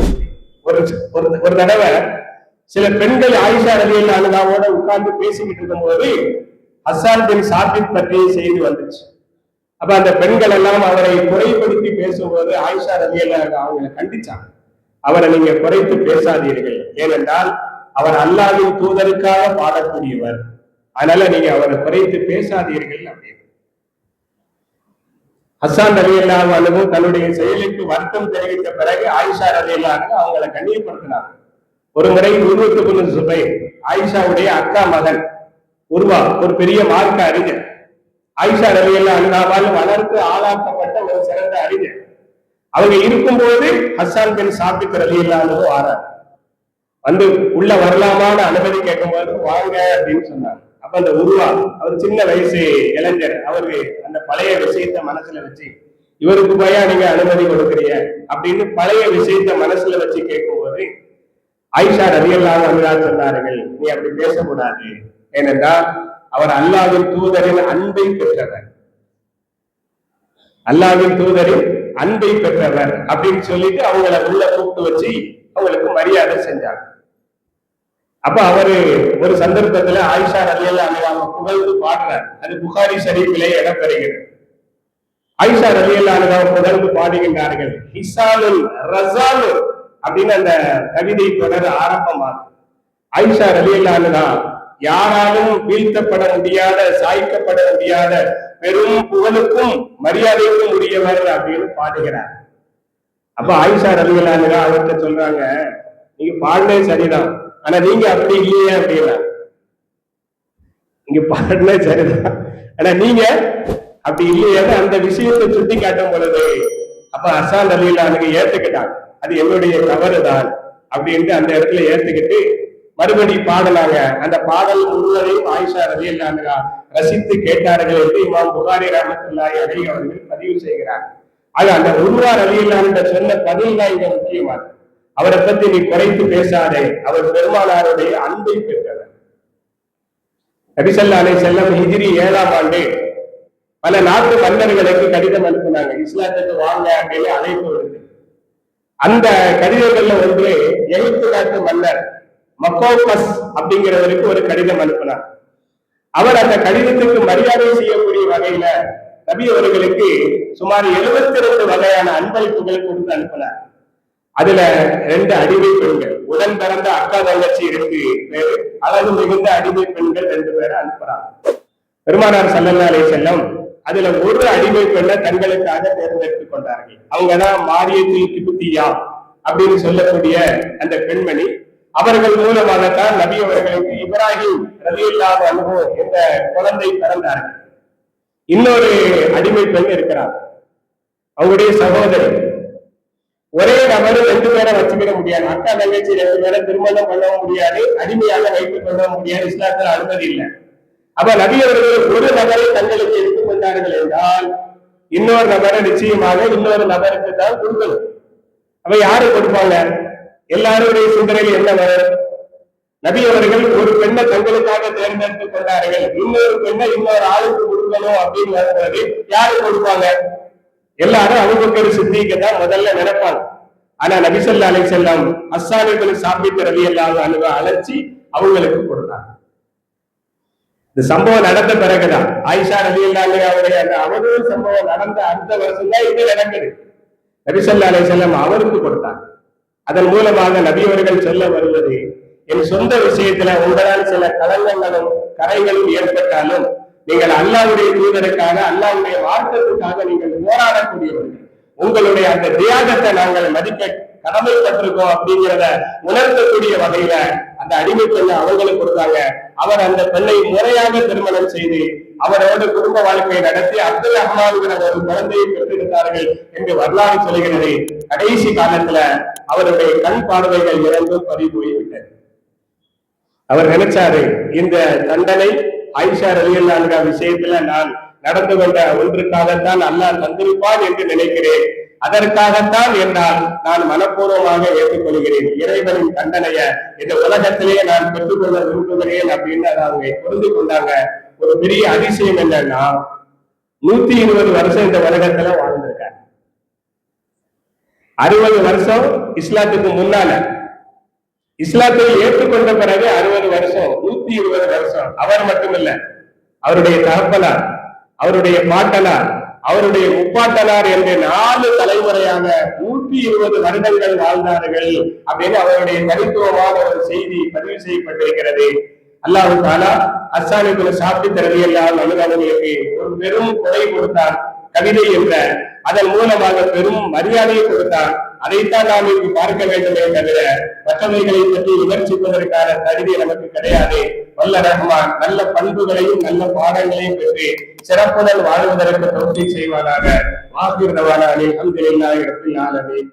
ஒரு தடவை சில பெண்கள் ஆயிஷா ரலியல்லாஹு அன்ஹாவோட உட்கார்ந்து பேசிக்கிட்டு இருக்கும்போது ஹஸ்ஸான் பின் சாபித் பற்றி செய்தி வந்துச்சு. அப்ப அந்த பெண்கள் எல்லாம் அவரை குறைப்படுத்தி பேசும்போது ஆயிஷா ரலியல்லாஹு அன்ஹா அவங்களை கண்டிச்சாங்க. அவரை நீங்க குறைத்து பேசாதீர்கள், ஏனென்றால் அவர் அல்லாஹ்வின் தூதருக்காக பாடக்கூடியவர், அதனால நீங்க அவரை குறைத்து பேசாதீர்கள் அப்படின்னு. ஹஸ்ஸான் ரலியல்லாஹு அன்ஹு தன்னுடைய செயலுக்கு வருத்தம் தெரிவித்த பிறகு ஆயிஷா ரலியல்லாஹு அன்ஹா அவங்களை கண்ணியப்படுத்தினார். ஒரு முறை உர்வத்து பின் ஸுபைர், ஆயிஷாவுடைய அக்கா மகன் உர்வா, ஒரு பெரிய மார்க்க அறிஞர், ஆயிஷா ரலியல்லாஹு அன்ஹாவால் வளர்த்து ஆளாக்கப்பட்ட ஒரு சிறந்த அறிஞர். அவங்க இருக்கும்போது ஹஸ்ஸான் பின் சாபித் ரலியல்லாஹு அன்ஹு ஆறார். வந்து உள்ள வரலாமான அனுமதி கேட்கும்போது வாங்க அப்படின்னு சொன்னாங்க. அப்ப அந்த உருவா, அவர் சின்ன வயசு இளைஞர், அவருக்கு அந்த பழைய விஷயத்த மனசுல வச்சு இவருக்கு போயா நீங்க அனுமதி கொடுக்குறீங்க அப்படின்னு பழைய விஷயத்த மனசுல வச்சு கேட்கும்போது ஆயிஷா ரலியல்லாஹு அன்ஹா சொன்னார்கள், நீ அப்படி பேசக்கூடாது, ஏனென்றால் அவர் அல்லாஹ்வின் தூதரின் அன்பை பெற்றவர், அல்லாஹ்வின் தூதரின் அன்பை பெற்றவர் அப்படின்னு சொல்லிட்டு அவங்கள உள்ள கூப்பிட்டு வச்சு அவங்களுக்கு மரியாதை செஞ்சாங்க. அப்ப அவரு ஒரு சந்தர்ப்பத்துல ஆயிஷா ரலியல்லாஹு அன்ஹா புகழ்ந்து பாடுறார். அது புகாரி ஷரீஃபிலே இடம்பெறுகிறது. ஆயிஷா ரலியல்லாஹு அன்ஹா புகழ்ந்து பாடுகின்றார்கள். ஹிசாலுல் ரஸாலு அப்படின்னு அந்த கவிதை தொடர் ஆரம்பமாகும். ஆயிஷா ரலியல்லாஹு அன்ஹா யாராலும் வீழ்த்தப்பட முடியாத, சாய்க்கப்பட முடியாத பெரும் புகழுக்கும் மரியாதைக்கும் உரியவர் அப்படின்னு பாடுகிறார். அப்ப ஆயிஷா ரலியல்லாஹு அன்ஹா அவர்கிட்ட சொல்றாங்க, நீங்க பாடுனே சரிதான், ஆனா நீங்க அப்படி இல்லையே அப்படின்னா. நீங்க பாடுனே சரிதான், ஆனா நீங்க அப்படி இல்லையே அந்த விஷயத்தை சுட்டி காட்டும் பொழுது அப்ப ஹஸ்ஸான் ரலியல்லாஹு அன்ஹு ஏத்துக்கிட்டாங்க, அது என்னுடைய தவறுதான் அப்படின்ட்டு அந்த இடத்துல ஏத்துக்கிட்டு மறுபடி பாடலாங்க. அந்த பாடல் முழுவதையும் ஆயிஷா ரலியல்லாஹு அன்ஹா ரசித்து கேட்டார்கள் என்று இமாம் புகாரி ரஹ்மத்துல்லாஹி அலைஹி அவர்கள் பதிவு செய்கிறார். ஆக அந்த உர்வா ரலியல்லாஹு அன்ஹு சொன்ன பதில் தான் இங்க முக்கியமானது. அவரை பத்தி நீ குறைத்து பேசாதே, அவர் பெருமானாருடைய அன்பை பெற்றவர். நபி ஸல்லல்லாஹு அலைஹி வஸல்லம் ஹிஜ்ரி 7ஆம் ஆண்டு பல நாட்டு மன்னர்களுக்கு கடிதம் அனுப்பினாங்க, இஸ்லாத்துக்கு வாங்க அப்படின்னு அழைப்பு வருது. அந்த கடிதங்கள்ல ஒன்று எகிப்து நாட்டு மன்னர் மக்கோபஸ் அப்படிங்கிறவருக்கு ஒரு கடிதம் அனுப்பினார். அவர் அந்த கடிதத்துக்கு மரியாதை செய்யக்கூடிய வகையில நபி அவர்களுக்கு சுமார் 72 வகையான அன்பளிப்புகள் கொடுத்து அனுப்பினார். அதுல 2 அடிமை பெண்கள், உடன் பிறந்த அக்கா தங்கச்சி 2 பேரு, அழகு மிகுந்த அடிமை பெண்கள் 2 பேரை அனுப்புறாங்க. பெருமானார் ஸல்லல்லாஹு அலைஹி வஸல்லம் அதுல ஒரு அடிமை பெண்ணை தங்களுக்காக தேர்ந்தெடுத்துக் கொண்டார்கள். அவங்கதான் மாரியத்துல் கிப்தியா அப்படின்னு சொல்லக்கூடிய அந்த பெண்மணி. அவர்கள் மூலமாகத்தான் நபி அவர்களுக்கு இப்ராஹிம் ரலியல்லாஹு அன்ஹு என்ற குழந்தை பிறந்தார்கள். இன்னொரு அடிமை பெண் இருக்கிறார், அவங்களுடைய சகோதரி. ஒரே நபர் 2 பேரை வச்சுக்கிட முடியாது, அக்கா தங்கச்சி 2 பேரை திருமணம் பண்ணவும் முடியாது, அடிமையாக வைத்துக் கொள்ளவும் முடியாது, இஸ்லாத்தில் அனுமதி இல்லை. அப்ப நபி அவர்கள் ஒரு நபரை தங்களுக்கு எடுத்துக் கொண்டார்கள் என்றால் இன்னொரு நபரை நிச்சயமாக இன்னொரு நபருக்கு தான் கொடுக்கணும். அப்ப யாரு கொடுப்பாங்க? எல்லாருடைய சிந்தனையில் என்ன வரும்? நபி அவர்கள் ஒரு பெண்ணை தங்களுக்காக தேர்ந்தெடுத்துக் கொண்டார்கள், இன்னொரு பெண்ணை இன்னொரு ஆளுக்கு கொடுக்கணும் அப்படின்னு வரும்போது யாரு கொடுப்பாங்க? எல்லாரும் அபூபக்கர் சித்திக்கு தான் முதல்ல நினைப்பாங்க. ஆனா நபி ஸல்லல்லாஹு அலைஹி வஸல்லம் ஹஸ்ஸான் இப்னு சாபித் ரலியல்லாஹு அன்ஹு அழைச்சி அவங்களுக்கு கொடுத்தாங்க. இந்த சம்பவம் நடந்த பிறகுதான் ஆயிஷா ரலியல்லாஹு அன்ஹா அவருடைய அந்த அவதூறு சம்பவம் நடந்த அடுத்த வருஷம் தான் இது நடக்குது. நபி ஸல்லல்லாஹு அலைஹி வஸல்லம் அவருக்கு கொடுத்தாங்க. அதன் மூலமாக நபி அவர்கள் சொல்ல வருவது, என் சொந்த விஷயத்துல உங்களால் சில கலங்கங்களும் கரைகளும் ஏற்பட்டாலும் நீங்கள் அல்லாஹ்வுடைய தூதருக்காக அல்லாஹ்வுடைய மார்க்கத்துக்காக நீங்கள் போராடக்கூடியவர்கள், உங்களுடைய அந்த தியாகத்தை நாங்கள் மதிக்க கடமைப்பட்டிருக்கோம் அப்படிங்கிறத உணர்த்தக்கூடிய வகையில அந்த அடிமை பெண்ணை அவங்களுக்கு கொடுத்தாங்க. அவர் அந்த பெண்ணை முறையாக திருமணம் செய்து அவரோடு குடும்ப வாழ்க்கையை நடத்தி அப்துல் ரஹ்மான்கிற ஒரு குழந்தையை பெற்றெடுத்தார்கள் என்று வரலாறு சொல்கிறது. கடைசி காலத்துல அவருடைய கண் பார்வைகள் இரண்டும் பறி போய்விட்டது. அவர் நினைச்சாரு, இந்த தண்டனை ஆயிஷா ரலியல்லாஹு அன்ஹா விஷயத்துல நான் நடந்து கொண்ட ஒன்றுக்காகத்தான் அல்லாஹ் தந்திருப்பான் என்று நினைக்கிறேன், அதற்காகத்தான் என்றால் நான் மனப்பூர்வமாக ஏற்றுக்கொள்கிறேன், இறைவனின் தண்டனைய இந்த உலகத்திலேயே நான் பெற்றுக்கொள்ள விரும்புகிறேன் அப்படின்னு அவங்க புரிந்து கொண்டாங்க. ஒரு பெரிய அதிசயம் என்னன்னா 120 வருஷம் இந்த உலகத்துல வாழ்ந்திருக்காங்க. 60 வருஷம் இஸ்லாத்துக்கு முன்னால, இஸ்லாத்தை ஏற்றுக்கொண்ட பிறகு 60 வருஷம், 120 வருஷம். அவர் மட்டுமில்ல, அவருடைய தகப்பனார், அவருடைய பாட்டனார், அவருடைய முப்பாட்டனார் என்று 4 தலைமுறையாக 120 வருடங்கள் வாழ்ந்தார்கள் அப்படின்னு அவருடைய தனித்துவமான ஒரு செய்தி பதிவு செய்யப்பட்டிருக்கிறது. அல்லாஹ் தஆலா ஹஸ்ஸான் இப்னு சாபித் ரலியல்லாஹு அன்ஹு அவர்களுக்கு ஒரு பெரும் கொடை கொடுத்தார், கவிதை என்ற, அதன் மூலமாக பெரும் மரியாதையை கொடுத்தார். அதைத்தான் நாம் இங்கு பார்க்க வேண்டுமே தவிர மற்றவைகளை பற்றி விமர்சிப்பதற்கான தகுதி நமக்கு கிடையாது. வல்ல ரஹ்மான் நல்ல பண்புகளையும் நல்ல பாடங்களையும் பெற்று சிறப்புடன் வாழ்வதற்கு தௌஃபீக் செய்வானாக. வாஹிர் தவானா அல்ஹம்துலில்லாஹி ரப்பில் ஆலமீன்.